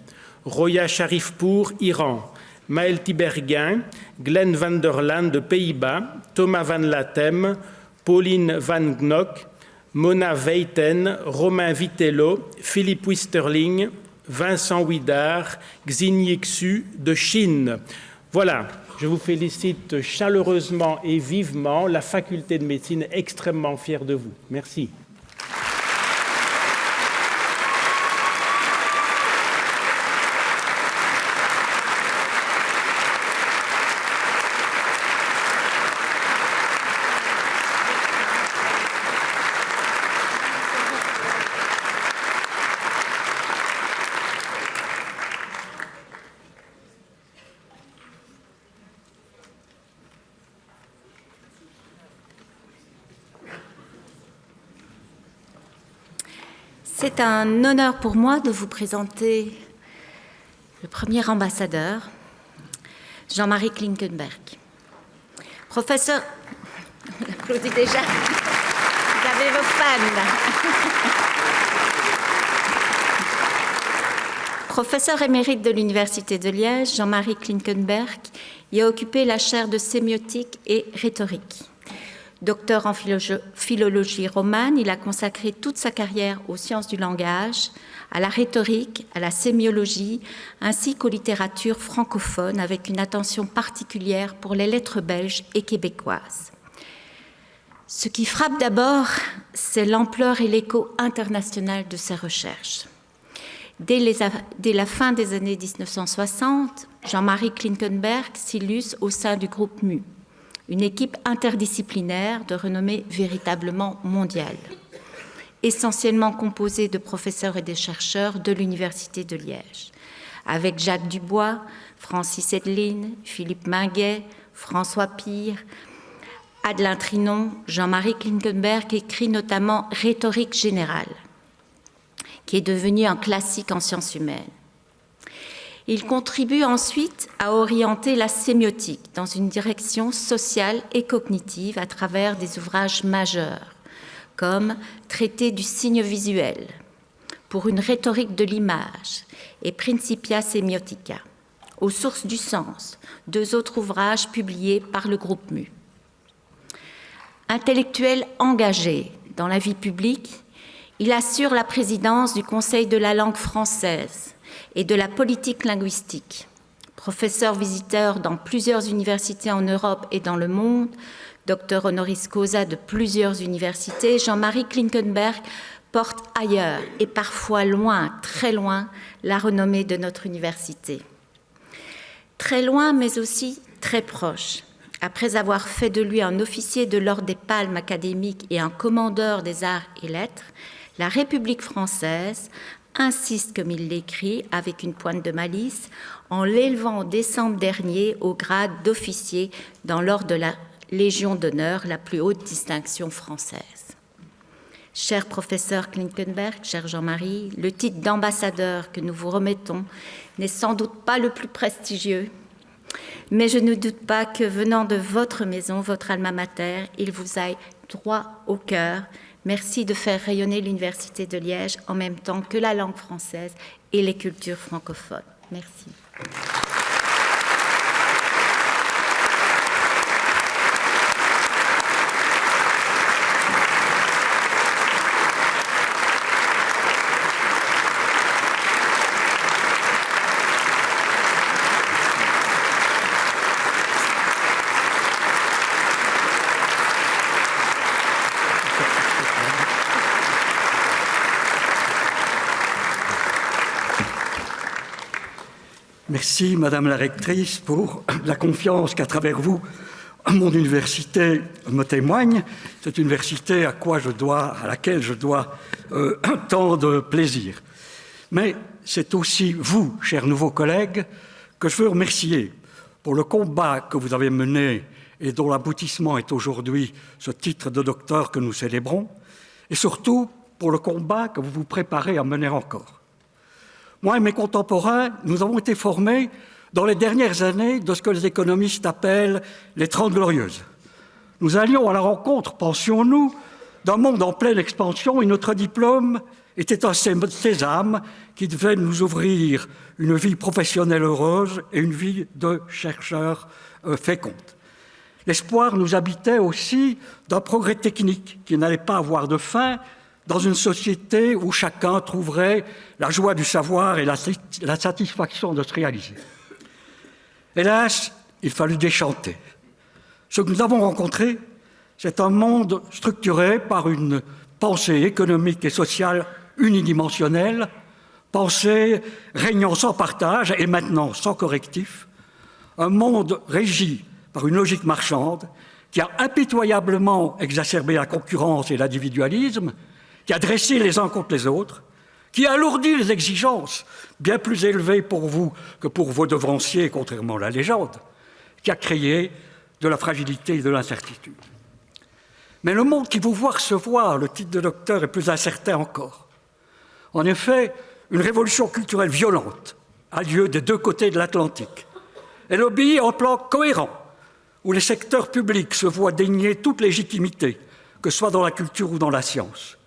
Roya Sharifpour, Iran, Maël Tiberguin, Glenn van der Laan de Pays-Bas, Thomas Van Latem, Pauline Van Gnock, Mona Veiten, Romain Vitello, Philippe Wisterling, Vincent Ouidard, Xinyi Xu de Chine. Voilà, je vous félicite chaleureusement et vivement. La faculté de médecine est extrêmement fière de vous. Merci. C'est un honneur pour moi de vous présenter le premier ambassadeur, Jean-Marie Klinkenberg. Professeur, on applaudit déjà, vous avez vos fans. Professeur émérite de l'Université de Liège, Jean-Marie Klinkenberg y a occupé la chaire de sémiotique et rhétorique. Docteur en philologie romane, il a consacré toute sa carrière aux sciences du langage, à la rhétorique, à la sémiologie, ainsi qu'aux littératures francophones, avec une attention particulière pour les lettres belges et québécoises. Ce qui frappe d'abord, c'est l'ampleur et l'écho international de ses recherches. Dès la fin des années 1960, Jean-Marie Klinkenberg s'illustre au sein du groupe MU, une équipe interdisciplinaire de renommée véritablement mondiale, essentiellement composée de professeurs et de chercheurs de l'Université de Liège, avec Jacques Dubois, Francis Edlin, Philippe Minguet, François Pire, Adelin Trinon. Jean-Marie Klinkenberg écrit notamment Rhétorique générale, qui est devenu un classique en sciences humaines. Il contribue ensuite à orienter la sémiotique dans une direction sociale et cognitive à travers des ouvrages majeurs, comme Traité du signe visuel, pour une rhétorique de l'image et Principia Semiotica, aux sources du sens, deux autres ouvrages publiés par le groupe MU. Intellectuel engagé dans la vie publique, il assure la présidence du Conseil de la langue française et de la politique linguistique. Professeur visiteur dans plusieurs universités en Europe et dans le monde, docteur honoris causa de plusieurs universités, Jean-Marie Klinkenberg porte ailleurs et parfois loin, très loin, la renommée de notre université. Très loin, mais aussi très proche. Après avoir fait de lui un officier de l'Ordre des Palmes académiques et un commandeur des arts et lettres, la République française insiste, comme il l'écrit, avec une pointe de malice, en l'élevant en décembre dernier au grade d'officier dans l'ordre de la Légion d'honneur, la plus haute distinction française. Cher professeur Klinkenberg, cher Jean-Marie, le titre d'ambassadeur que nous vous remettons n'est sans doute pas le plus prestigieux, mais je ne doute pas que venant de votre maison, votre alma mater, il vous aille droit au cœur. Merci de faire rayonner l'Université de Liège en même temps que la langue française et les cultures francophones. Merci. Merci, Madame la rectrice, pour la confiance qu'à travers vous, mon université me témoigne. C'est une université à laquelle je dois tant de plaisir. Mais c'est aussi vous, chers nouveaux collègues, que je veux remercier pour le combat que vous avez mené et dont l'aboutissement est aujourd'hui ce titre de docteur que nous célébrons, et surtout pour le combat que vous vous préparez à mener encore. Moi et mes contemporains, nous avons été formés dans les dernières années de ce que les économistes appellent les 30 glorieuses. Nous allions à la rencontre, pensions-nous, d'un monde en pleine expansion et notre diplôme était un sésame qui devait nous ouvrir une vie professionnelle heureuse et une vie de chercheur féconde. L'espoir nous habitait aussi d'un progrès technique qui n'allait pas avoir de fin dans une société où chacun trouverait la joie du savoir et la satisfaction de se réaliser. Hélas, il fallut déchanter. Ce que nous avons rencontré, c'est un monde structuré par une pensée économique et sociale unidimensionnelle, pensée régnant sans partage et maintenant sans correctif, un monde régi par une logique marchande qui a impitoyablement exacerbé la concurrence et l'individualisme, qui a dressé les uns contre les autres, qui a alourdi les exigences, bien plus élevées pour vous que pour vos devanciers, contrairement à la légende, qui a créé de la fragilité et de l'incertitude. Mais le monde qui vous voit recevoir le titre de docteur est plus incertain encore. En effet, une révolution culturelle violente a lieu des deux côtés de l'Atlantique. Elle obéit à un plan cohérent, où les secteurs publics se voient dénier toute légitimité, que ce soit dans la culture ou dans la science.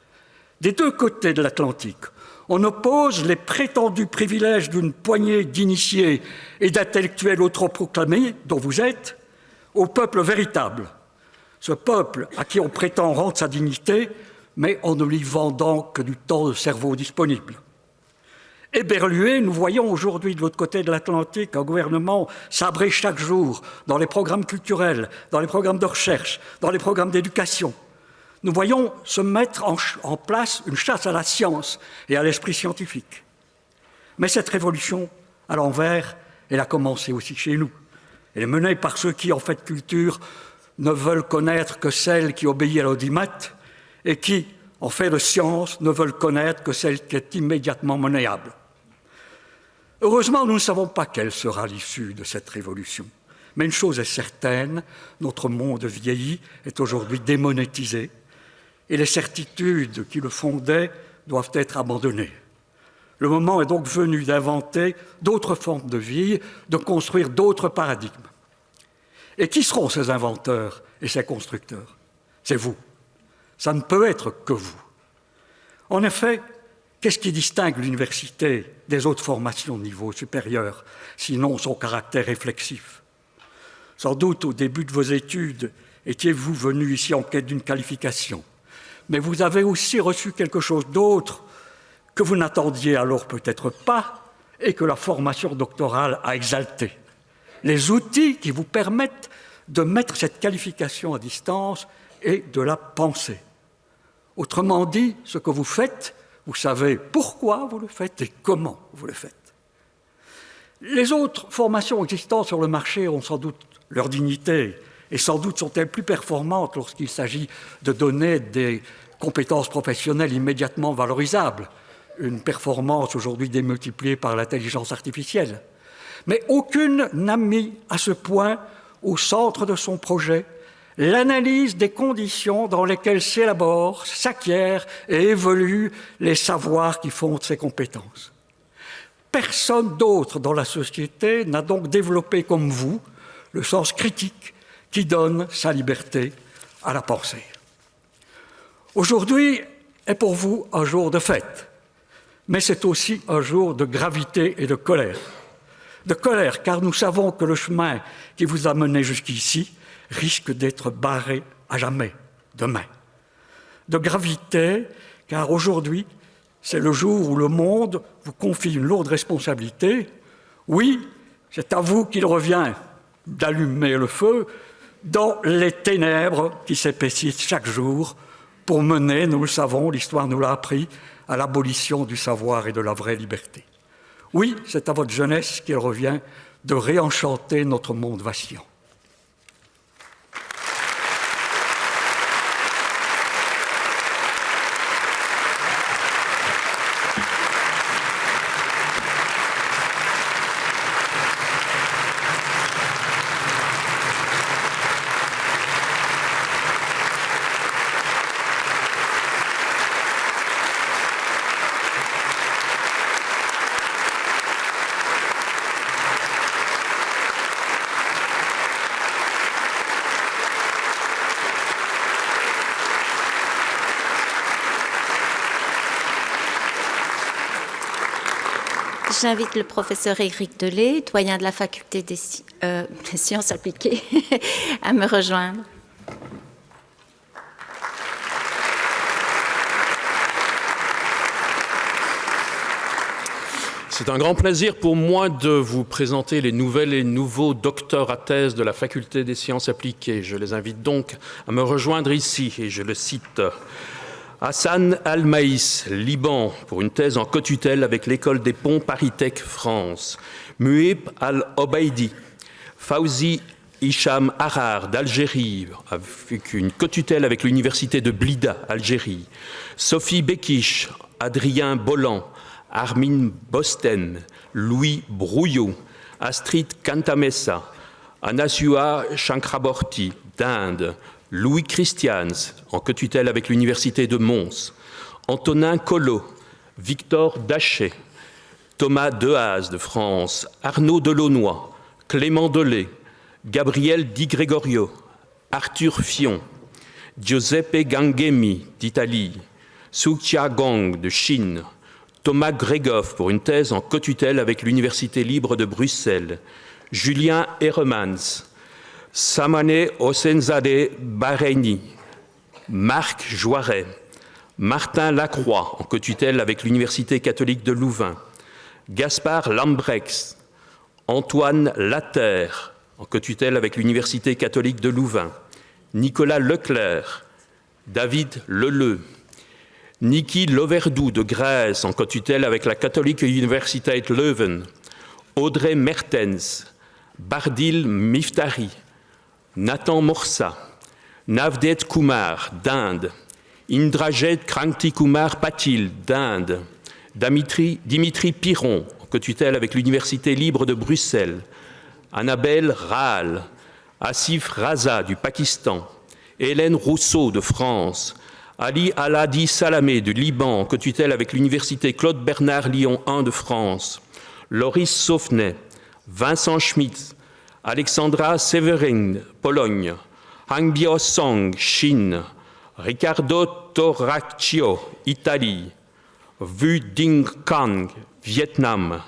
Des deux côtés de l'Atlantique, on oppose les prétendus privilèges d'une poignée d'initiés et d'intellectuels autoproclamés, dont vous êtes, au peuple véritable. Ce peuple à qui on prétend rendre sa dignité, mais en ne lui vendant que du temps de cerveau disponible. Éberlués, nous voyons aujourd'hui de l'autre côté de l'Atlantique un gouvernement sabré chaque jour dans les programmes culturels, dans les programmes de recherche, dans les programmes d'éducation. Nous voyons se mettre en place une chasse à la science et à l'esprit scientifique. Mais cette révolution, à l'envers, elle a commencé aussi chez nous. Elle est menée par ceux qui, en fait culture, ne veulent connaître que celle qui obéit à l'audimat et qui, en fait de science, ne veulent connaître que celle qui est immédiatement monnayable. Heureusement, nous ne savons pas quelle sera l'issue de cette révolution. Mais une chose est certaine, notre monde vieilli est aujourd'hui démonétisé et les certitudes qui le fondaient doivent être abandonnées. Le moment est donc venu d'inventer d'autres formes de vie, de construire d'autres paradigmes. Et qui seront ces inventeurs et ces constructeurs? C'est vous. Ça ne peut être que vous. En effet, qu'est-ce qui distingue l'université des autres formations de niveau supérieur, sinon son caractère réflexif? Sans doute, au début de vos études, étiez-vous venu ici en quête d'une qualification, mais vous avez aussi reçu quelque chose d'autre que vous n'attendiez alors peut-être pas et que la formation doctorale a exalté. Les outils qui vous permettent de mettre cette qualification à distance et de la penser. Autrement dit, ce que vous faites, vous savez pourquoi vous le faites et comment vous le faites. Les autres formations existantes sur le marché ont sans doute leur dignité et sans doute sont-elles plus performantes lorsqu'il s'agit de donner des compétences professionnelles immédiatement valorisables, une performance aujourd'hui démultipliée par l'intelligence artificielle. Mais aucune n'a mis à ce point au centre de son projet l'analyse des conditions dans lesquelles s'élaborent, s'acquièrent et évoluent les savoirs qui fondent ces compétences. Personne d'autre dans la société n'a donc développé comme vous le sens critique qui donne sa liberté à la pensée. Aujourd'hui est pour vous un jour de fête, mais c'est aussi un jour de gravité et de colère. De colère, car nous savons que le chemin qui vous a mené jusqu'ici risque d'être barré à jamais, demain. De gravité, car aujourd'hui, c'est le jour où le monde vous confie une lourde responsabilité. Oui, c'est à vous qu'il revient d'allumer le feu dans les ténèbres qui s'épaississent chaque jour pour mener, nous le savons, l'histoire nous l'a appris, à l'abolition du savoir et de la vraie liberté. Oui, c'est à votre jeunesse qu'il revient de réenchanter notre monde vacillant. J'invite le professeur Éric Delay, doyen de la faculté des sciences appliquées, à me rejoindre. C'est un grand plaisir pour moi de vous présenter les nouvelles et nouveaux docteurs à thèse de la faculté des sciences appliquées. Je les invite donc à me rejoindre ici, et je le cite. Hassan Al-Maïs, Liban, pour une thèse en cotutelle avec l'école des ponts ParisTech France. Muib Al-Obaidi, Fawzi Hicham Harar d'Algérie, avec une cotutelle avec l'université de Blida, Algérie. Sophie Bekish, Adrien Bolland, Armin Bosten, Louis Brouillot, Astrid Kantamessa, Anasua Chakraborty d'Inde, Louis Christians, en cotutelle avec l'université de Mons, Antonin Collot, Victor Dachet, Thomas Dehaze de France, Arnaud Delaunoy, Clément Delay, Gabriel Di Gregorio, Arthur Fion, Giuseppe Ganghemi d'Italie, Su Chia-gong de Chine, Thomas Gregov pour une thèse en cotutelle avec l'Université libre de Bruxelles, Julien Heremans, Samane Hosenzadeh Bahreini, Marc Joiret, Martin Lacroix en cotutelle avec l'Université catholique de Louvain, Gaspard Lambrex, Antoine Laterre en cotutelle avec l'Université catholique de Louvain, Nicolas Leclerc, David Leleu, Niki Loverdou de Grèce en cotutelle avec la Catholic Universiteit Leuven, Audrey Mertens, Bardil Miftari, Nathan Morsa, Navdet Kumar d'Inde, Indrajet Kranti Kumar Patil d'Inde, Dimitri Piron en cotutelle avec l'Université libre de Bruxelles, Annabelle Raal, Asif Raza du Pakistan, Hélène Rousseau de France, Ali Aladi Salamé du Liban, en cotutelle avec l'Université Claude Bernard Lyon 1 de France, Loris Saufnet, Vincent Schmitz, Alexandra Severin, Pologne, Hangbyo Song, Chine, Ricardo Torraccio, Italie, Vu Ding Kang, Vietnam,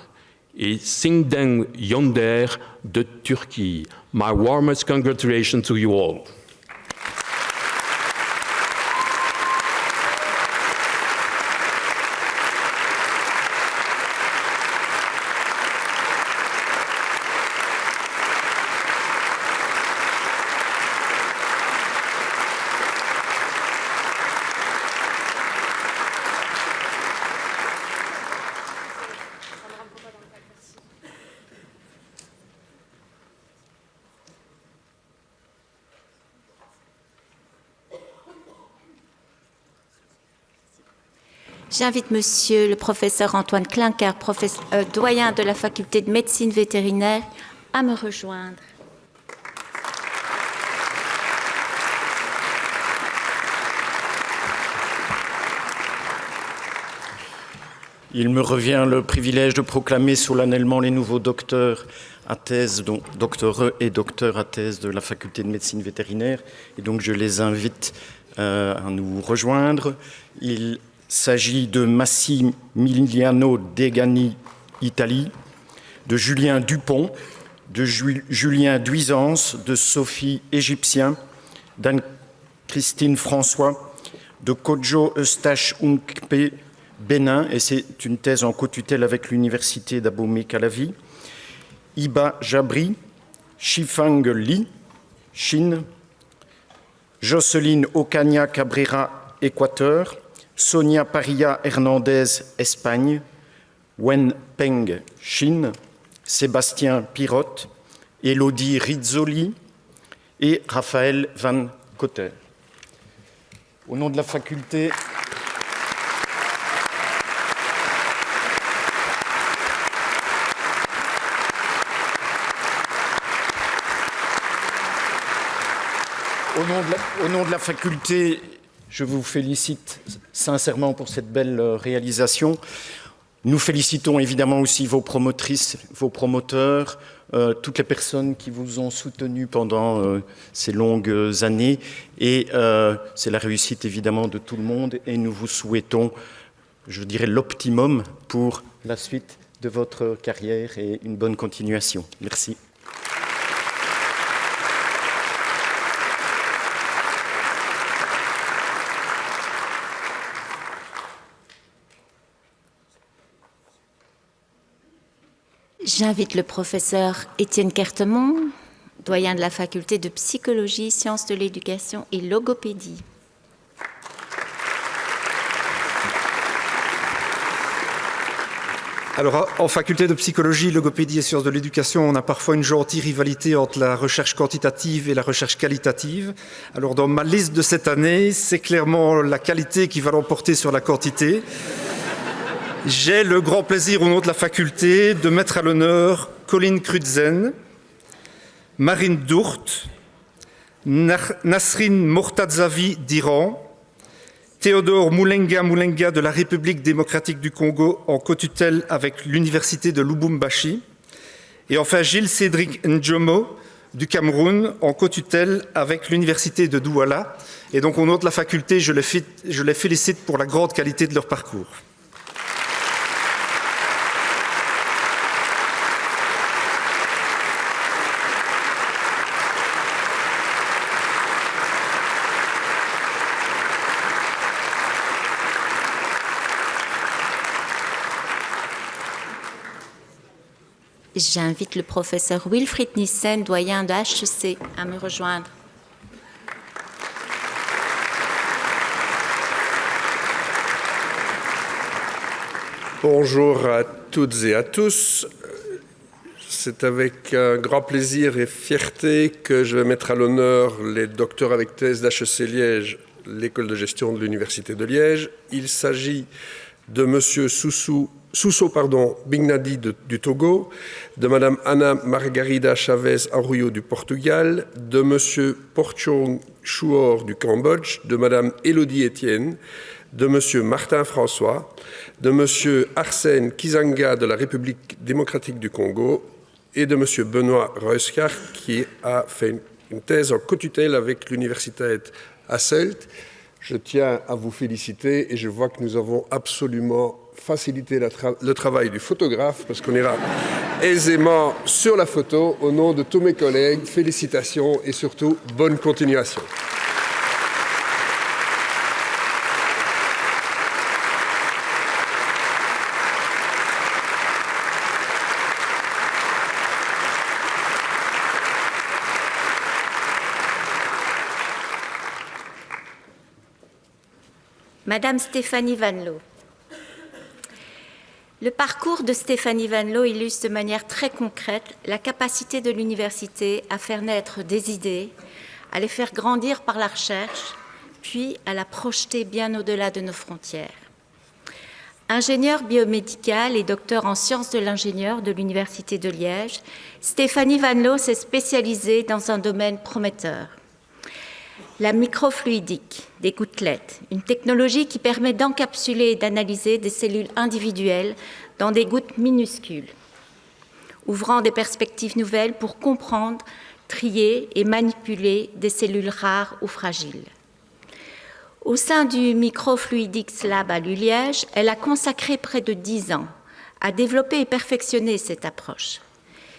et Singdeng Yonder de Turquie. My warmest congratulations to you all. J'invite monsieur le professeur Antoine Klinker, doyen de la faculté de médecine vétérinaire, à me rejoindre. Il me revient le privilège de proclamer solennellement les nouveaux docteurs à thèse, donc doctoreux et docteurs à thèse de la faculté de médecine vétérinaire. Et donc je les invite à nous rejoindre. Il s'agit de Massimiliano Degani, Italie, de Julien Dupont, de Julien Duisance, de Sophie Égyptien, d'Anne-Christine François, de Kodjo Eustache Unkpe, Bénin, et c'est une thèse en co-tutelle avec l'université d'Abomey-Calavi, Iba Jabri, Shifang Li, Chine, Jocelyne Ocaña Cabrera, Équateur, Sonia Paria Hernandez, Espagne, Wen Peng, Chine, Sébastien Pirotte, Élodie Rizzoli et Raphaël Van Cotter. Au nom de la faculté, au nom de la faculté, je vous félicite sincèrement pour cette belle réalisation. Nous félicitons évidemment aussi vos promotrices, vos promoteurs, toutes les personnes qui vous ont soutenu pendant ces longues années. Et c'est la réussite évidemment de tout le monde. Et nous vous souhaitons, je dirais, l'optimum pour la suite de votre carrière et une bonne continuation. Merci. J'invite le professeur Étienne Quertemont, doyen de la faculté de psychologie, sciences de l'éducation et logopédie. Alors, en faculté de psychologie, logopédie et sciences de l'éducation, on a parfois une gentille rivalité entre la recherche quantitative et la recherche qualitative. Alors, dans ma liste de cette année, c'est clairement la qualité qui va l'emporter sur la quantité. J'ai le grand plaisir, au nom de la faculté, de mettre à l'honneur Colin Crutzen, Marine Dourte, Nasrin Mortazavi d'Iran, Théodore Moulenga de la République démocratique du Congo en co-tutelle avec l'Université de Lubumbashi, et enfin Gilles Cédric Njomo du Cameroun en co-tutelle avec l'Université de Douala. Et donc au nom de la faculté, je les félicite pour la grande qualité de leur parcours. J'invite le professeur Wilfried Nissen, doyen de HEC, à me rejoindre. Bonjour à toutes et à tous. C'est avec un grand plaisir et fierté que je vais mettre à l'honneur les docteurs avec thèse d'HEC Liège, l'école de gestion de l'Université de Liège. Il s'agit de M. Sousso Bignadi du Togo, de Mme Ana Margarida Chavez Arroyo du Portugal, de M. Porchong Chouor du Cambodge, de Mme Élodie Etienne, de M. Martin François, de M. Arsène Kizanga de la République démocratique du Congo et de M. Benoît Reuskart qui a fait une thèse en co-tutelle avec l'Université Hasselt. Je tiens à vous féliciter et je vois que nous avons absolument facilité le travail du photographe parce qu'on ira aisément sur la photo. Au nom de tous mes collègues, félicitations et surtout bonne continuation. Madame Stéphanie Van Loo. Le parcours de Stéphanie Van Loo illustre de manière très concrète la capacité de l'université à faire naître des idées, à les faire grandir par la recherche, puis à la projeter bien au-delà de nos frontières. Ingénieure biomédicale et docteur en sciences de l'ingénieur de l'Université de Liège, Stéphanie Van Loo s'est spécialisée dans un domaine prometteur. La microfluidique des gouttelettes, une technologie qui permet d'encapsuler et d'analyser des cellules individuelles dans des gouttes minuscules, ouvrant des perspectives nouvelles pour comprendre, trier et manipuler des cellules rares ou fragiles. Au sein du Microfluidics Lab à Liège, elle a consacré près de 10 ans à développer et perfectionner cette approche.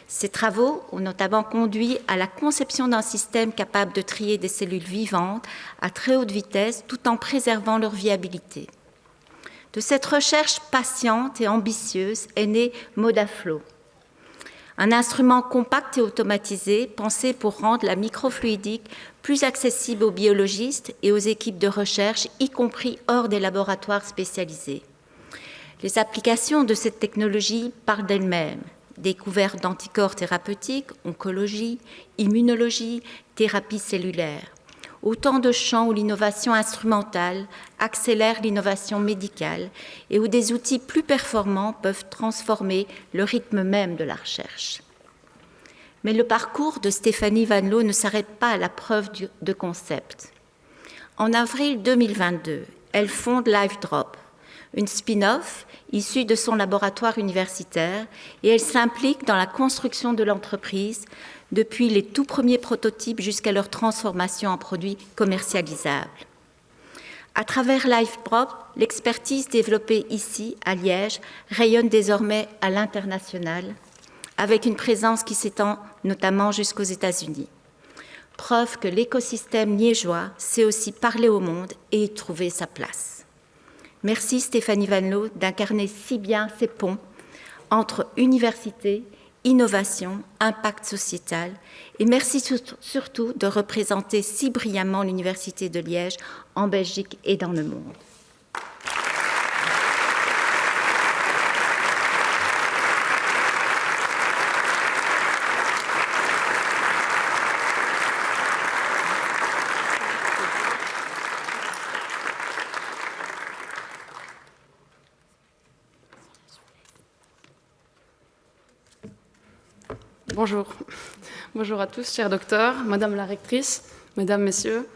Ces travaux ont notamment conduit à la conception d'un système capable de trier des cellules vivantes à très haute vitesse tout en préservant leur viabilité. De cette recherche patiente et ambitieuse est né Modaflow, un instrument compact et automatisé pensé pour rendre la microfluidique plus accessible aux biologistes et aux équipes de recherche, y compris hors des laboratoires spécialisés. Les applications de cette technologie parlent d'elles-mêmes. Découverte d'anticorps thérapeutiques, oncologie, immunologie, thérapie cellulaire. Autant de champs où l'innovation instrumentale accélère l'innovation médicale et où des outils plus performants peuvent transformer le rythme même de la recherche. Mais le parcours de Stéphanie Van Loo ne s'arrête pas à la preuve de concept. En avril 2022, elle fonde LiveDrop, une spin-off issue de son laboratoire universitaire, et elle s'implique dans la construction de l'entreprise depuis les tout premiers prototypes jusqu'à leur transformation en produits commercialisables. À travers LiveDrop, l'expertise développée ici, à Liège, rayonne désormais à l'international, avec une présence qui s'étend notamment jusqu'aux États-Unis. Preuve que l'écosystème liégeois sait aussi parler au monde et y trouver sa place. Merci Stéphanie Vanloo d'incarner si bien ces ponts entre université, innovation, impact sociétal, et merci surtout de représenter si brillamment l'Université de Liège en Belgique et dans le monde. Bonjour. Bonjour à tous, chers docteurs, Madame la rectrice, Mesdames, Messieurs.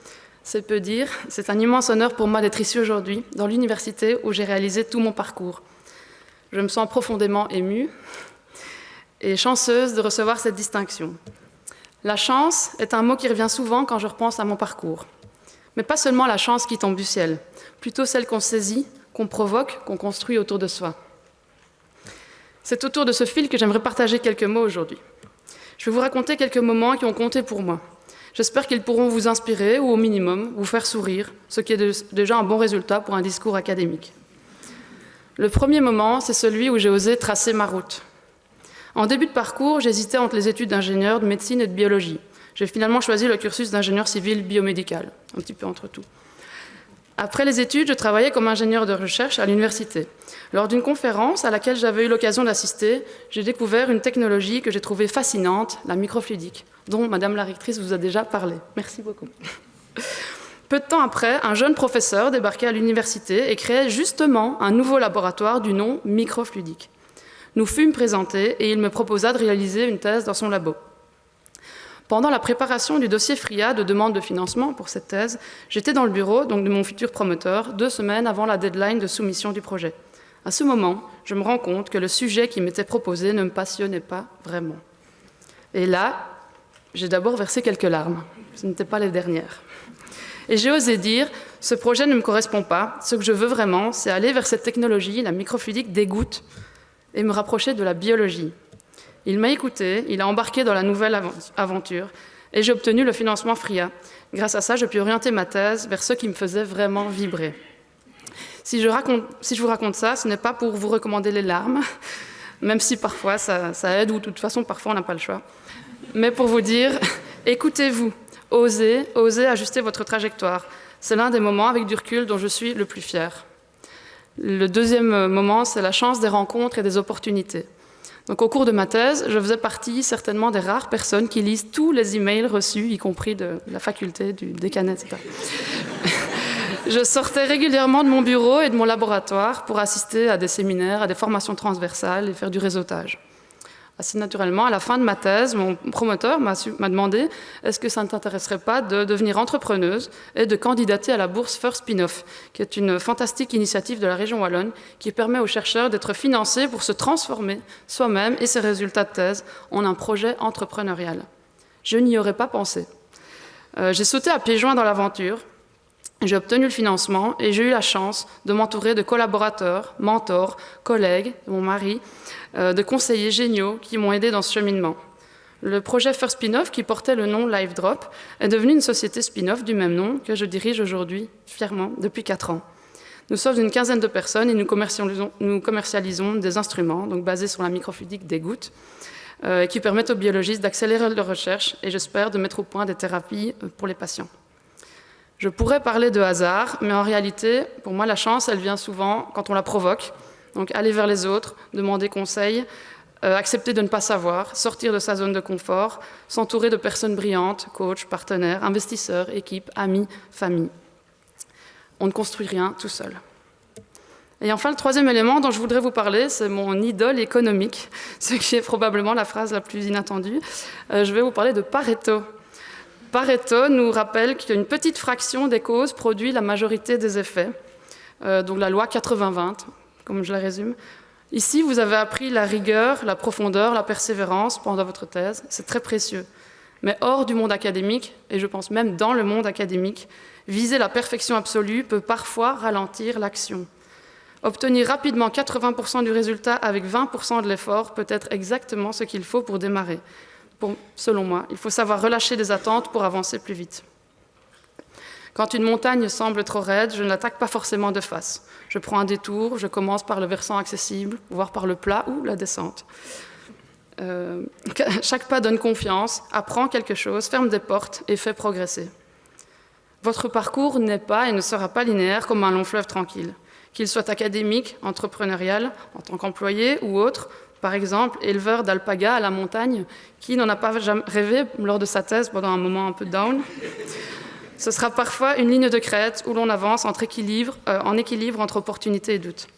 C'est peu dire, c'est un immense honneur pour moi d'être ici aujourd'hui, dans l'université où j'ai réalisé tout mon parcours. Je me sens profondément émue et chanceuse de recevoir cette distinction. La chance est un mot qui revient souvent quand je repense à mon parcours. Mais pas seulement la chance qui tombe du ciel, plutôt celle qu'on saisit, qu'on provoque, qu'on construit autour de soi. C'est autour de ce fil que j'aimerais partager quelques mots aujourd'hui. Je vais vous raconter quelques moments qui ont compté pour moi. J'espère qu'ils pourront vous inspirer ou au minimum vous faire sourire, ce qui est déjà un bon résultat pour un discours académique. Le premier moment, c'est celui où j'ai osé tracer ma route. En début de parcours, j'hésitais entre les études d'ingénieur, de médecine et de biologie. J'ai finalement choisi le cursus d'ingénieur civil biomédical, un petit peu entre tout. Après les études, je travaillais comme ingénieur de recherche à l'université. Lors d'une conférence à laquelle j'avais eu l'occasion d'assister, j'ai découvert une technologie que j'ai trouvée fascinante, la microfluidique, dont Madame la rectrice vous a déjà parlé. Merci beaucoup. Peu de temps après, un jeune professeur débarquait à l'université et créait justement un nouveau laboratoire du nom microfluidique. Nous fûmes présentés et il me proposa de réaliser une thèse dans son labo. Pendant la préparation du dossier FRIA de demande de financement pour cette thèse, j'étais dans le bureau donc de mon futur promoteur 2 semaines avant la deadline de soumission du projet. À ce moment, je me rends compte que le sujet qui m'était proposé ne me passionnait pas vraiment. Et là, j'ai d'abord versé quelques larmes. Ce n'étaient pas les dernières. Et j'ai osé dire, ce projet ne me correspond pas. Ce que je veux vraiment, c'est aller vers cette technologie, la microfluidique des gouttes, et me rapprocher de la biologie. Il m'a écouté, il a embarqué dans la nouvelle aventure, et j'ai obtenu le financement FRIA. Grâce à ça, j'ai pu orienter ma thèse vers ce qui me faisait vraiment vibrer. Si je vous raconte ça, ce n'est pas pour vous recommander les larmes, même si parfois ça aide, ou de toute façon, parfois on n'a pas le choix. Mais pour vous dire, écoutez-vous, osez ajuster votre trajectoire. C'est l'un des moments avec du recul dont je suis le plus fier. Le deuxième moment, c'est la chance des rencontres et des opportunités. Donc, au cours de ma thèse, je faisais partie certainement des rares personnes qui lisent tous les emails reçus, y compris de la faculté, du décanat, etc. Je sortais régulièrement de mon bureau et de mon laboratoire pour assister à des séminaires, à des formations transversales et faire du réseautage. Assez naturellement, à la fin de ma thèse, mon promoteur m'a demandé « Est-ce que ça ne t'intéresserait pas de devenir entrepreneuse et de candidater à la bourse First Spin-off », qui est une fantastique initiative de la région wallonne qui permet aux chercheurs d'être financés pour se transformer soi-même et ses résultats de thèse en un projet entrepreneurial. Je n'y aurais pas pensé. J'ai sauté à pieds joints dans l'aventure. J'ai obtenu le financement et j'ai eu la chance de m'entourer de collaborateurs, mentors, collègues, mon mari, de conseillers géniaux qui m'ont aidé dans ce cheminement. Le projet First Spin-off, qui portait le nom LiveDrop, est devenu une société spin-off du même nom que je dirige aujourd'hui fièrement depuis 4 ans. Nous sommes une quinzaine de personnes et nous commercialisons des instruments donc basés sur la microfluidique des gouttes qui permettent aux biologistes d'accélérer leur recherche et j'espère de mettre au point des thérapies pour les patients. Je pourrais parler de hasard, mais en réalité, pour moi, la chance, elle vient souvent quand on la provoque. Donc, aller vers les autres, demander conseil, accepter de ne pas savoir, sortir de sa zone de confort, s'entourer de personnes brillantes, coachs, partenaires, investisseurs, équipes, amis, famille. On ne construit rien tout seul. Et enfin, le troisième élément dont je voudrais vous parler, c'est mon idole économique, ce qui est probablement la phrase la plus inattendue. Je vais vous parler de Pareto. Pareto nous rappelle qu'une petite fraction des causes produit la majorité des effets. Donc la loi 80-20, comme je la résume. Ici, vous avez appris la rigueur, la profondeur, la persévérance pendant votre thèse. C'est très précieux. Mais hors du monde académique, et je pense même dans le monde académique, viser la perfection absolue peut parfois ralentir l'action. Obtenir rapidement 80% du résultat avec 20% de l'effort peut être exactement ce qu'il faut pour démarrer. Selon moi, il faut savoir relâcher des attentes pour avancer plus vite. Quand une montagne semble trop raide, je ne l'attaque pas forcément de face. Je prends un détour, je commence par le versant accessible, voire par le plat ou la descente. Chaque pas donne confiance, apprend quelque chose, ferme des portes et fait progresser. Votre parcours n'est pas et ne sera pas linéaire comme un long fleuve tranquille. Qu'il soit académique, entrepreneurial, en tant qu'employé ou autre, par exemple, éleveur d'alpagas à la montagne, qui n'en a pas jamais rêvé lors de sa thèse pendant un moment un peu down. Ce sera parfois une ligne de crête où l'on avance en équilibre entre opportunité et doute.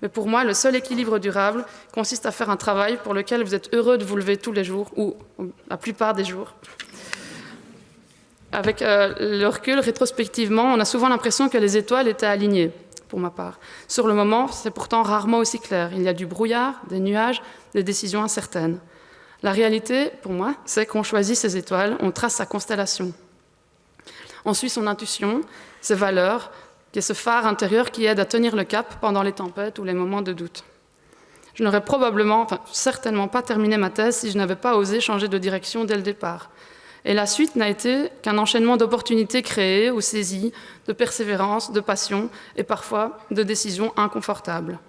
Mais pour moi, le seul équilibre durable consiste à faire un travail pour lequel vous êtes heureux de vous lever tous les jours, ou la plupart des jours. Avec le recul, rétrospectivement, on a souvent l'impression que les étoiles étaient alignées, pour ma part. Sur le moment, c'est pourtant rarement aussi clair. Il y a du brouillard, des nuages, des décisions incertaines. La réalité, pour moi, c'est qu'on choisit ses étoiles, on trace sa constellation. On suit son intuition, ses valeurs, qui est ce phare intérieur qui aide à tenir le cap pendant les tempêtes ou les moments de doute. Je n'aurais certainement pas terminé ma thèse si je n'avais pas osé changer de direction dès le départ. Et la suite n'a été qu'un enchaînement d'opportunités créées ou saisies, de persévérance, de passion et parfois de décisions inconfortables.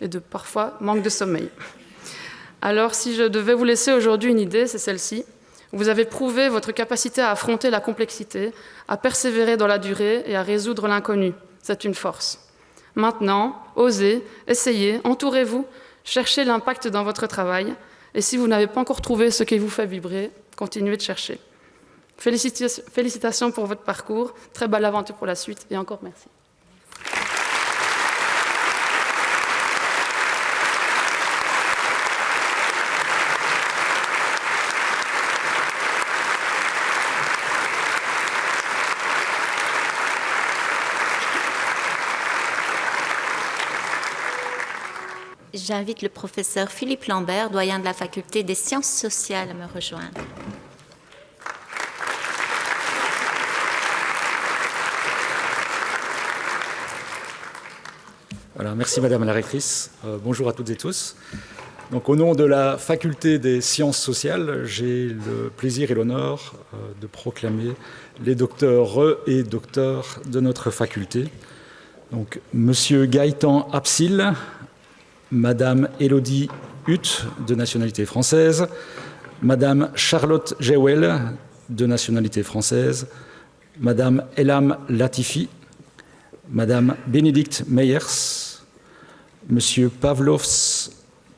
Et de parfois manque de sommeil. Alors si je devais vous laisser aujourd'hui une idée, c'est celle-ci. Vous avez prouvé votre capacité à affronter la complexité, à persévérer dans la durée et à résoudre l'inconnu. C'est une force. Maintenant, osez, essayez, entourez-vous, cherchez l'impact dans votre travail. Et si vous n'avez pas encore trouvé ce qui vous fait vibrer, continuez de chercher. Félicitations pour votre parcours, très belle aventure pour la suite et encore merci. J'invite le professeur Philippe Lambert, doyen de la faculté des sciences sociales, à me rejoindre. Voilà, merci Madame la rectrice. Bonjour à toutes et tous. Donc, au nom de la faculté des sciences sociales, j'ai le plaisir et l'honneur de proclamer les docteurs et docteurs de notre faculté. Donc, Monsieur Gaëtan Absil, Madame Élodie Hutt, de nationalité française, Madame Charlotte Jewel, de nationalité française, Madame Elam Latifi, Madame Bénédicte Meyers, Monsieur Pavlos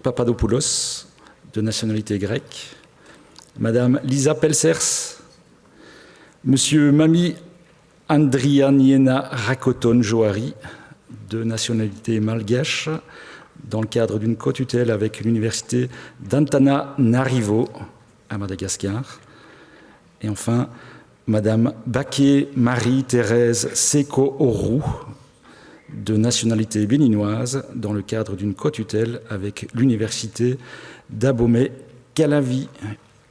Papadopoulos, de nationalité grecque, Madame Lisa Pelsers, Monsieur Mami Andrianiena Rakoton Johari, de nationalité malgache, dans le cadre d'une co-tutelle avec l'université d'Antananarivo à Madagascar. Et enfin, Madame Baké Marie-Thérèse Seko-Orou, de nationalité béninoise, dans le cadre d'une co-tutelle avec l'université d'Abomey-Calavi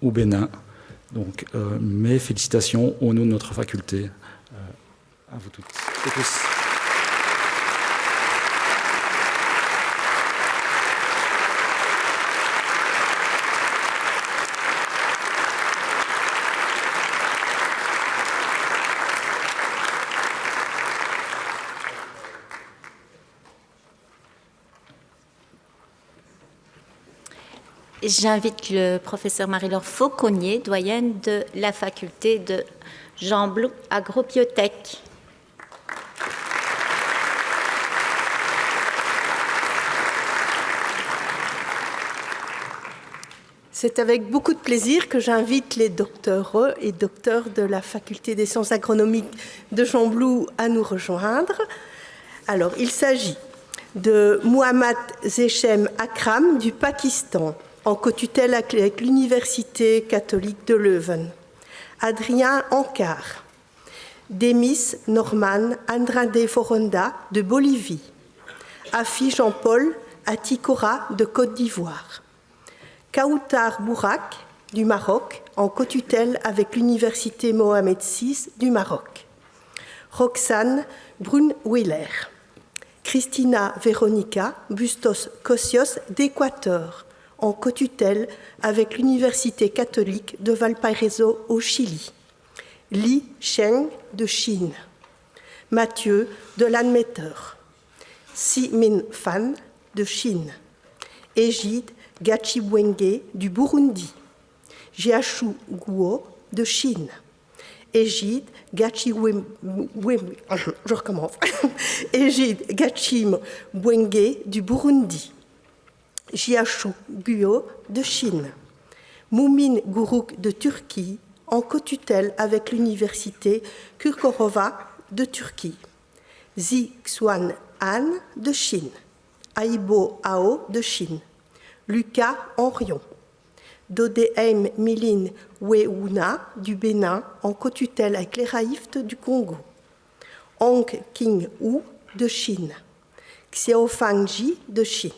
au Bénin. Donc, mes félicitations au nom de notre faculté. À vous toutes et tous. J'invite le professeur Marie-Laure Fauconnier, doyenne de la faculté de Jean Blou Agrobiotech. C'est avec beaucoup de plaisir que j'invite les docteurs et docteurs de la faculté des sciences agronomiques de Jean Blou à nous rejoindre. Alors, il s'agit de Mohammad Zechem Akram du Pakistan, en co-tutelle avec l'Université catholique de Leuven. Adrien Ankar, Demis Norman Andrade Foronda de Bolivie, Afi Jean-Paul Atikora de Côte d'Ivoire, Kautar Bourak du Maroc, en cotutelle avec l'Université Mohamed VI du Maroc. Roxane Brunwiller. Christina Veronica Bustos Cosios d'Équateur, en cotutelle avec l'Université catholique de Valparaiso au Chili. Li Sheng de Chine. Mathieu de Lanmeter. Si Min Fan de Chine. Égide Gachibwenge du Burundi. Jiashu Guo de Chine. Égide Gachibwenge du Burundi. Jiashu Guo de Chine. Mumin Guruk de Turquie, en cotutelle avec l'Université Kirkorova de Turquie. Zi Xuan Han de Chine. Aibo Ao de Chine. Lucas Henrion. Dodéhem Milin Weuna du Bénin, en cotutelle avec les Raïfs du Congo. Hong King Hu de Chine. Xiaofangji de Chine.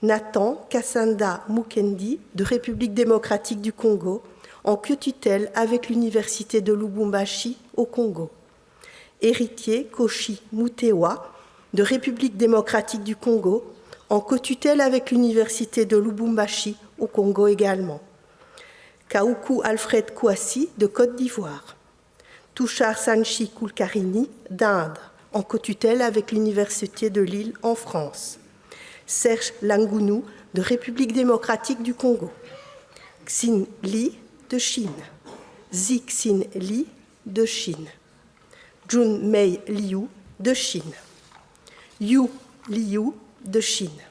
Nathan Kassanda Mukendi de République démocratique du Congo, en cotutelle avec l'Université de Lubumbashi au Congo. Héritier Koshi Mutewa de République démocratique du Congo, en cotutelle avec l'Université de Lubumbashi au Congo également. Kaoukou Alfred Kouassi de Côte d'Ivoire. Touchar Sanchi Kulkarini d'Inde, en cotutelle avec l'Université de Lille en France. Serge Langounou de République démocratique du Congo. Xin Li de Chine. Zi Xin Li de Chine. Jun Mei Liu de Chine. Yu Liu de Chine.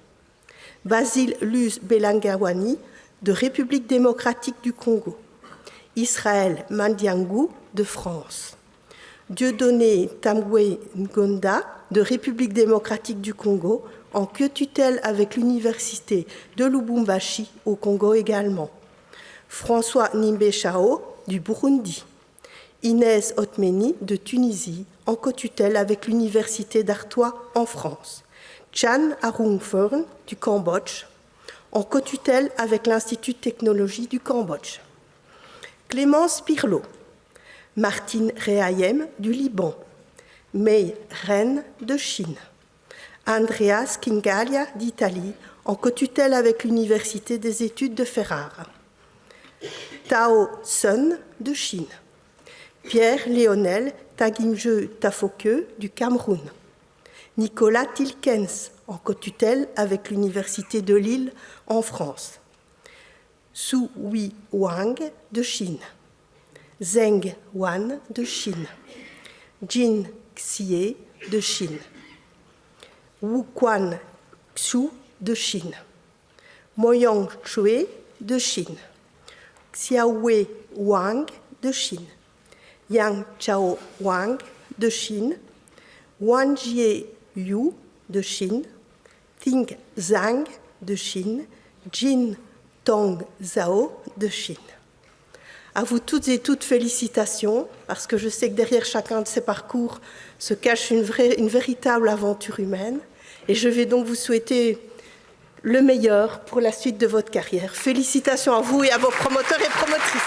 Basile Luz Belangawani de République démocratique du Congo. Israël Mandiangou de France. Dieudonné Tamwe Ngonda de République démocratique du Congo, en cotutelle avec l'Université de Lubumbashi au Congo également. François Nimbe Chao du Burundi. Inès Otmeni de Tunisie, en cotutelle avec l'Université d'Artois en France. Chan Arung Fern du Cambodge, en cotutelle avec l'Institut de technologie du Cambodge. Clémence Pirlo. Martine Reayem du Liban. Mei Ren de Chine. Andreas Kingalia d'Italie, en cotutelle avec l'Université des études de Ferrare. Tao Sun de Chine. Pierre Léonel Tagimje Tafoke du Cameroun. Nicolas Tilkens, en cotutelle avec l'Université de Lille en France. Su Hui Wang de Chine. Zheng Wan de Chine. Jin Xie de Chine. Wu Quan Xu de Chine. Moyang Chue de Chine. Xiaowei Wang de Chine. Yang Chao Wang de Chine. Wan Jie Yu de Chine. Ting Zhang de Chine. Jin Tong Zhao de Chine. À vous toutes et toutes, félicitations, parce que je sais que derrière chacun de ces parcours se cache une véritable aventure humaine. Et je vais donc vous souhaiter le meilleur pour la suite de votre carrière. Félicitations à vous et à vos promoteurs et promotrices.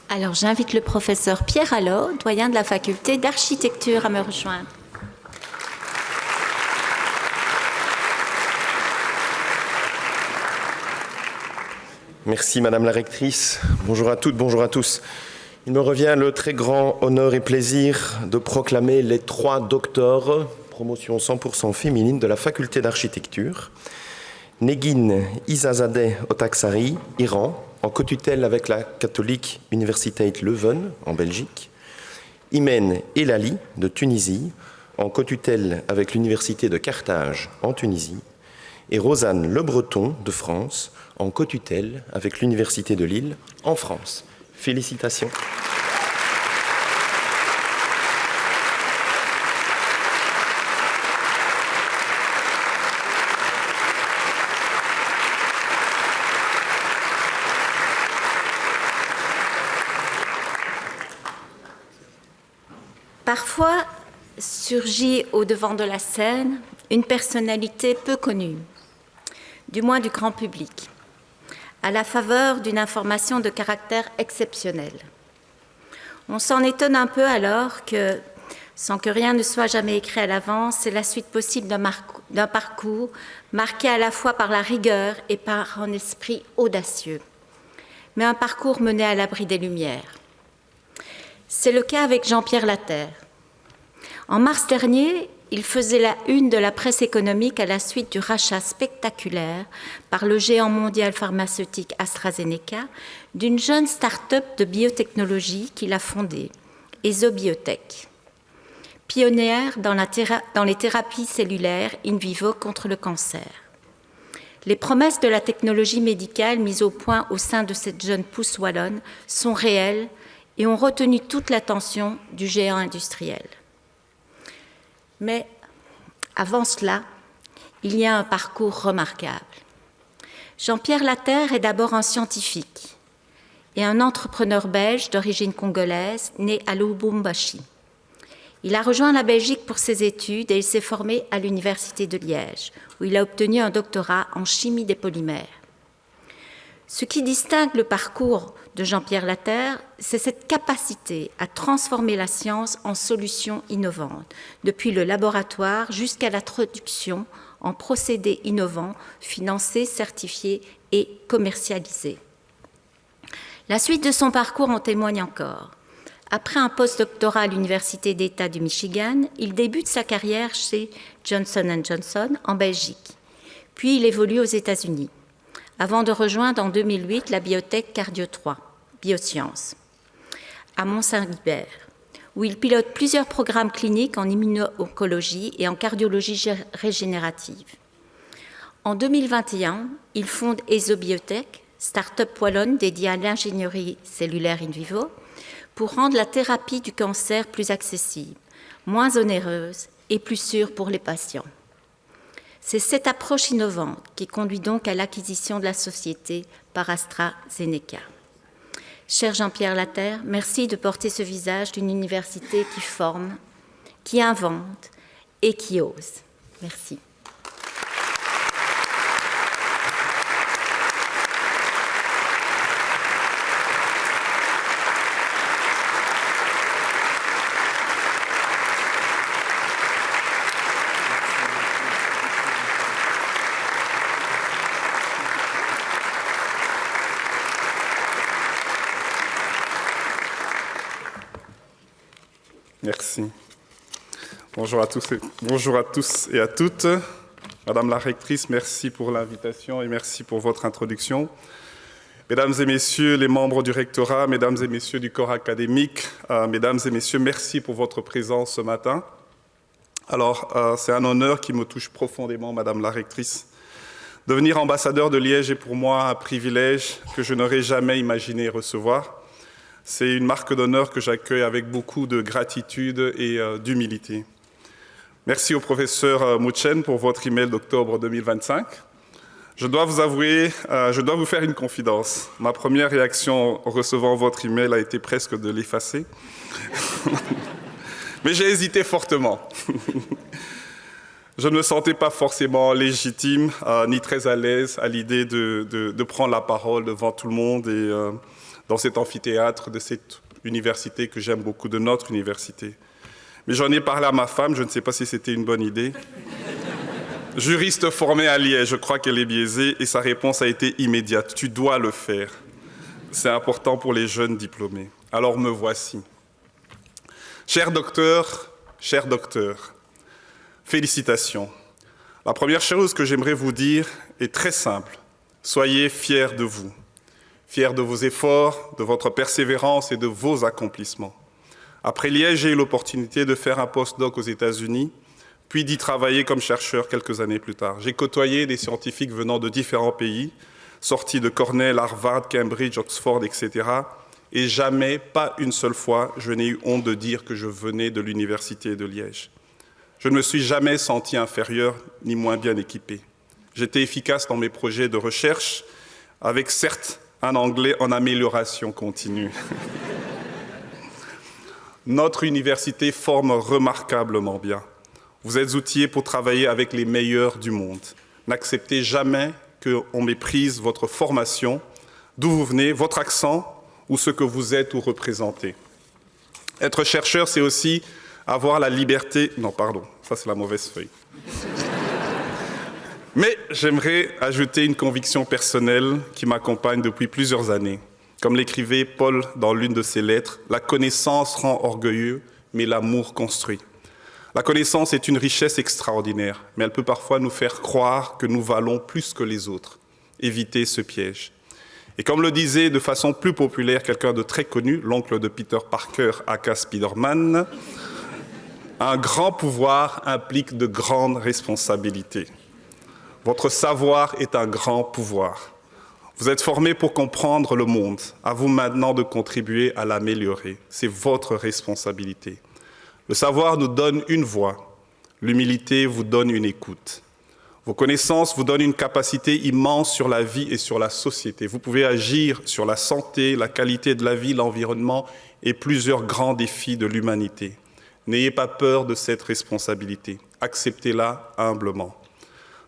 Alors j'invite le professeur Pierre Allot, doyen de la faculté d'architecture, à me rejoindre. Merci Madame la rectrice. Bonjour à toutes, bonjour à tous. Il me revient le très grand honneur et plaisir de proclamer les 3 docteurs, promotion 100% féminine de la faculté d'architecture. Negin Izazadeh Otaksari, Iran, en cotutelle avec la catholique Universiteit Leuven, en Belgique. Imen Elali, de Tunisie, en cotutelle avec l'Université de Carthage, en Tunisie. Et Rosanne Le Breton, de France, en cotutelle avec l'Université de Lille, en France. Félicitations. Parfois surgit au devant de la scène une personnalité peu connue, du moins du grand public, à la faveur d'une information de caractère exceptionnel. On s'en étonne un peu alors que, sans que rien ne soit jamais écrit à l'avance, c'est la suite possible d'un parcours marqué à la fois par la rigueur et par un esprit audacieux, mais un parcours mené à l'abri des Lumières. C'est le cas avec Jean-Pierre Laterre. En mars dernier, il faisait la une de la presse économique à la suite du rachat spectaculaire par le géant mondial pharmaceutique AstraZeneca d'une jeune start-up de biotechnologie qu'il a fondée, EsoBiotech, pionnière dans les thérapies cellulaires in vivo contre le cancer. Les promesses de la technologie médicale mises au point au sein de cette jeune pousse wallonne sont réelles et ont retenu toute l'attention du géant industriel. Mais avant cela, il y a un parcours remarquable. Jean-Pierre Laterre est d'abord un scientifique et un entrepreneur belge d'origine congolaise né à Lubumbashi. Il a rejoint la Belgique pour ses études et il s'est formé à l'Université de Liège, où il a obtenu un doctorat en chimie des polymères. Ce qui distingue le parcours de Jean-Pierre Laterre, c'est cette capacité à transformer la science en solutions innovantes, depuis le laboratoire jusqu'à la traduction en procédés innovants, financés, certifiés et commercialisés. La suite de son parcours en témoigne encore. Après un post-doctorat à l'Université d'État du Michigan, il débute sa carrière chez Johnson & Johnson en Belgique. Puis il évolue aux États-Unis, avant de rejoindre en 2008 la biotech Cardio 3, Biosciences, à Mont-Saint-Guibert, où il pilote plusieurs programmes cliniques en immuno-oncologie et en cardiologie régénérative. En 2021, il fonde EsoBiotech, start-up wallonne dédiée à l'ingénierie cellulaire in vivo, pour rendre la thérapie du cancer plus accessible, moins onéreuse et plus sûre pour les patients. C'est cette approche innovante qui conduit donc à l'acquisition de la société par AstraZeneca. Cher Jean-Pierre Laterre, merci de porter ce visage d'une université qui forme, qui invente et qui ose. Merci. Merci. Bonjour à tous et à toutes. Madame la rectrice, merci pour l'invitation et merci pour votre introduction. Mesdames et messieurs les membres du rectorat, mesdames et messieurs du corps académique, mesdames et messieurs, merci pour votre présence ce matin. Alors, c'est un honneur qui me touche profondément, Madame la rectrice. Devenir ambassadeur de Liège est pour moi un privilège que je n'aurais jamais imaginé recevoir. C'est une marque d'honneur que j'accueille avec beaucoup de gratitude et d'humilité. Merci au professeur Mouchen pour votre email d'octobre 2025. Je dois vous avouer, je dois vous faire une confidence. Ma première réaction en recevant votre email a été presque de l'effacer. Mais j'ai hésité fortement. Je ne me sentais pas forcément légitime ni très à l'aise à l'idée de prendre la parole devant tout le monde et dans cet amphithéâtre de cette université que j'aime beaucoup, de notre université. Mais j'en ai parlé à ma femme, je ne sais pas si c'était une bonne idée. Juriste formée à Liège, je crois qu'elle est biaisée, et sa réponse a été immédiate. Tu dois le faire. C'est important pour les jeunes diplômés. Alors me voici. Cher docteur, félicitations. La première chose que j'aimerais vous dire est très simple. Soyez fiers de vous. Fiers de vos efforts, de votre persévérance et de vos accomplissements. Après Liège, j'ai eu l'opportunité de faire un postdoc aux États-Unis, puis d'y travailler comme chercheur quelques années plus tard. J'ai côtoyé des scientifiques venant de différents pays, sortis de Cornell, Harvard, Cambridge, Oxford, etc. Et jamais, pas une seule fois, je n'ai eu honte de dire que je venais de l'Université de Liège. Je ne me suis jamais senti inférieur ni moins bien équipé. J'étais efficace dans mes projets de recherche, avec certes un anglais en amélioration continue. Notre université forme remarquablement bien. Vous êtes outillés pour travailler avec les meilleurs du monde. N'acceptez jamais qu'on méprise votre formation, d'où vous venez, votre accent ou ce que vous êtes ou représentez. Être chercheur, c'est aussi avoir la liberté... Non, pardon, ça c'est la mauvaise feuille. Mais j'aimerais ajouter une conviction personnelle qui m'accompagne depuis plusieurs années. Comme l'écrivait Paul dans l'une de ses lettres, « La connaissance rend orgueilleux, mais l'amour construit ». La connaissance est une richesse extraordinaire, mais elle peut parfois nous faire croire que nous valons plus que les autres. Évitez ce piège. Et comme le disait de façon plus populaire quelqu'un de très connu, l'oncle de Peter Parker, aka Spider-Man, un grand pouvoir implique de grandes responsabilités. Votre savoir est un grand pouvoir. Vous êtes formés pour comprendre le monde. À vous maintenant de contribuer à l'améliorer. C'est votre responsabilité. Le savoir nous donne une voix. L'humilité vous donne une écoute. Vos connaissances vous donnent une capacité immense sur la vie et sur la société. Vous pouvez agir sur la santé, la qualité de la vie, l'environnement et plusieurs grands défis de l'humanité. N'ayez pas peur de cette responsabilité. Acceptez-la humblement.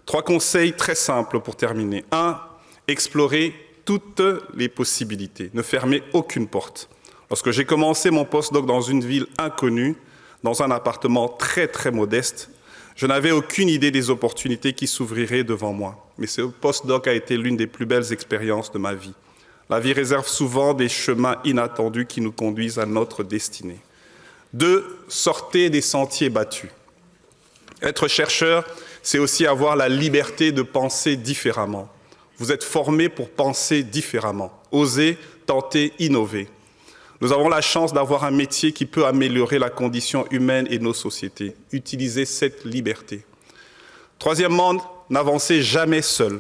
3 conseils très simples pour terminer. 1. Explorez toutes les possibilités. Ne fermez aucune porte. Lorsque j'ai commencé mon postdoc dans une ville inconnue, dans un appartement très très modeste, je n'avais aucune idée des opportunités qui s'ouvriraient devant moi. Mais ce postdoc a été l'une des plus belles expériences de ma vie. La vie réserve souvent des chemins inattendus qui nous conduisent à notre destinée. 2. Sortez des sentiers battus. Être chercheur, c'est aussi avoir la liberté de penser différemment. Vous êtes formés pour penser différemment, oser, tenter, innover. Nous avons la chance d'avoir un métier qui peut améliorer la condition humaine et nos sociétés. Utilisez cette liberté. 3e, n'avancez jamais seul.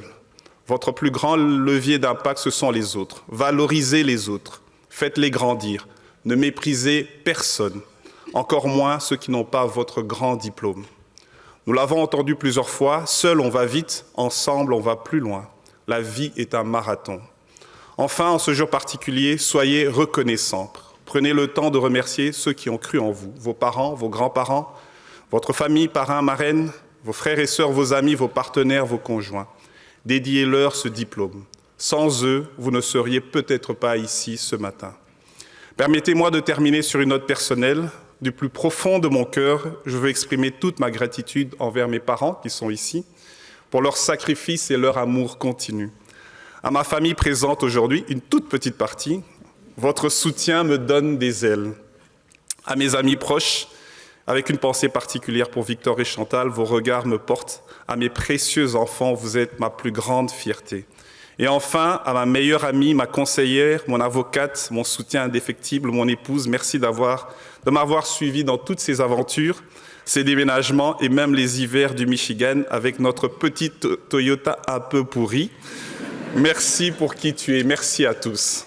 Votre plus grand levier d'impact, ce sont les autres. Valorisez les autres. Faites-les grandir. Ne méprisez personne, encore moins ceux qui n'ont pas votre grand diplôme. Nous l'avons entendu plusieurs fois, seul on va vite, ensemble on va plus loin. La vie est un marathon. Enfin, en ce jour particulier, soyez reconnaissants. Prenez le temps de remercier ceux qui ont cru en vous, vos parents, vos grands-parents, votre famille, parrains, marraines, vos frères et sœurs, vos amis, vos partenaires, vos conjoints. Dédiez-leur ce diplôme. Sans eux, vous ne seriez peut-être pas ici ce matin. Permettez-moi de terminer sur une note personnelle. Du plus profond de mon cœur, je veux exprimer toute ma gratitude envers mes parents qui sont ici, pour leur sacrifice et leur amour continu. À ma famille présente aujourd'hui, une toute petite partie, votre soutien me donne des ailes. À mes amis proches, avec une pensée particulière pour Victor et Chantal, vos regards me portent. À mes précieux enfants, vous êtes ma plus grande fierté. Et enfin, à ma meilleure amie, ma conseillère, mon avocate, mon soutien indéfectible, mon épouse, merci de m'avoir suivi dans toutes ces aventures, ces déménagements et même les hivers du Michigan avec notre petite Toyota un peu pourrie. Merci pour qui tu es. Merci à tous.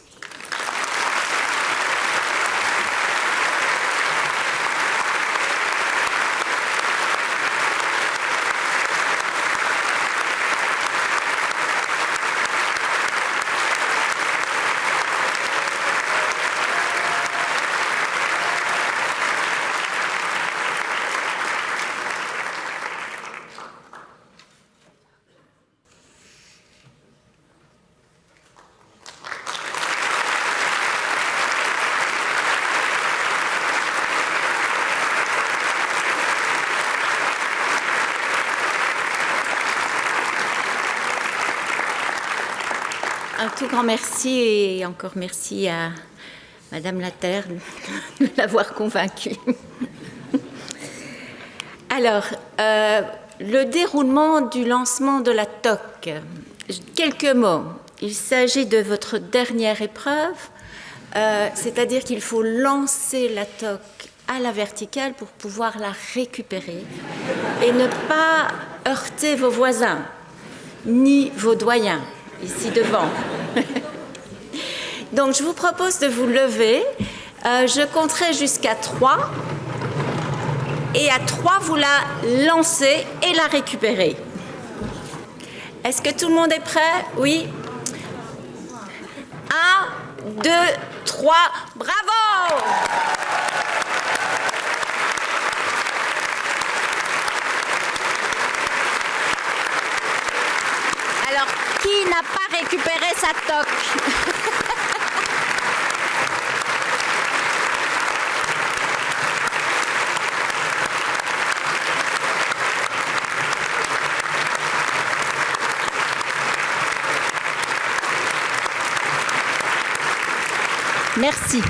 Un tout grand merci et encore merci à Madame Laterre de l'avoir convaincue. Alors, le déroulement du lancement de la TOC. Quelques mots. Il s'agit de votre dernière épreuve, c'est-à-dire qu'il faut lancer la TOC à la verticale pour pouvoir la récupérer et ne pas heurter vos voisins, ni vos doyens, ici devant. Donc, je vous propose de vous lever. Je compterai jusqu'à 3. Et à 3, vous la lancez et la récupérez. Est-ce que tout le monde est prêt? Oui. 1, 2, 3. Bravo! n'a pas récupéré sa toque. Merci.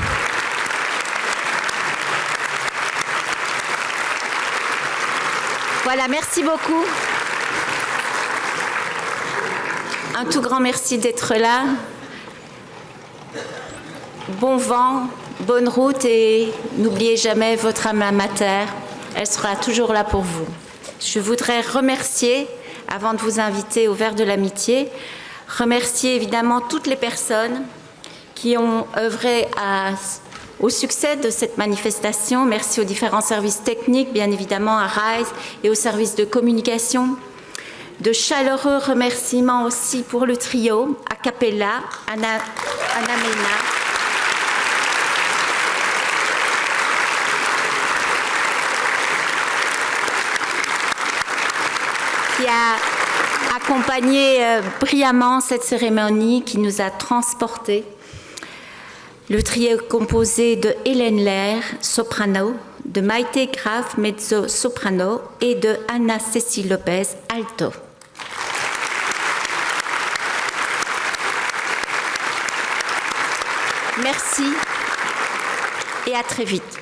Voilà, merci beaucoup. Un tout grand merci d'être là. Bon vent, bonne route et n'oubliez jamais votre alma mater. Elle sera toujours là pour vous. Je voudrais remercier, avant de vous inviter au verre de l'amitié, remercier évidemment toutes les personnes qui ont œuvré au succès de cette manifestation. Merci aux différents services techniques, bien évidemment à RISE et aux services de communication. De chaleureux remerciements aussi pour le trio, a cappella, Anna Mena, qui a accompagné brillamment cette cérémonie, qui nous a transportés. Le trio est composé de Hélène Lair, soprano, de Maïté Graf, mezzo-soprano, et de Anna-Cécile Lopez, alto. Merci et à très vite.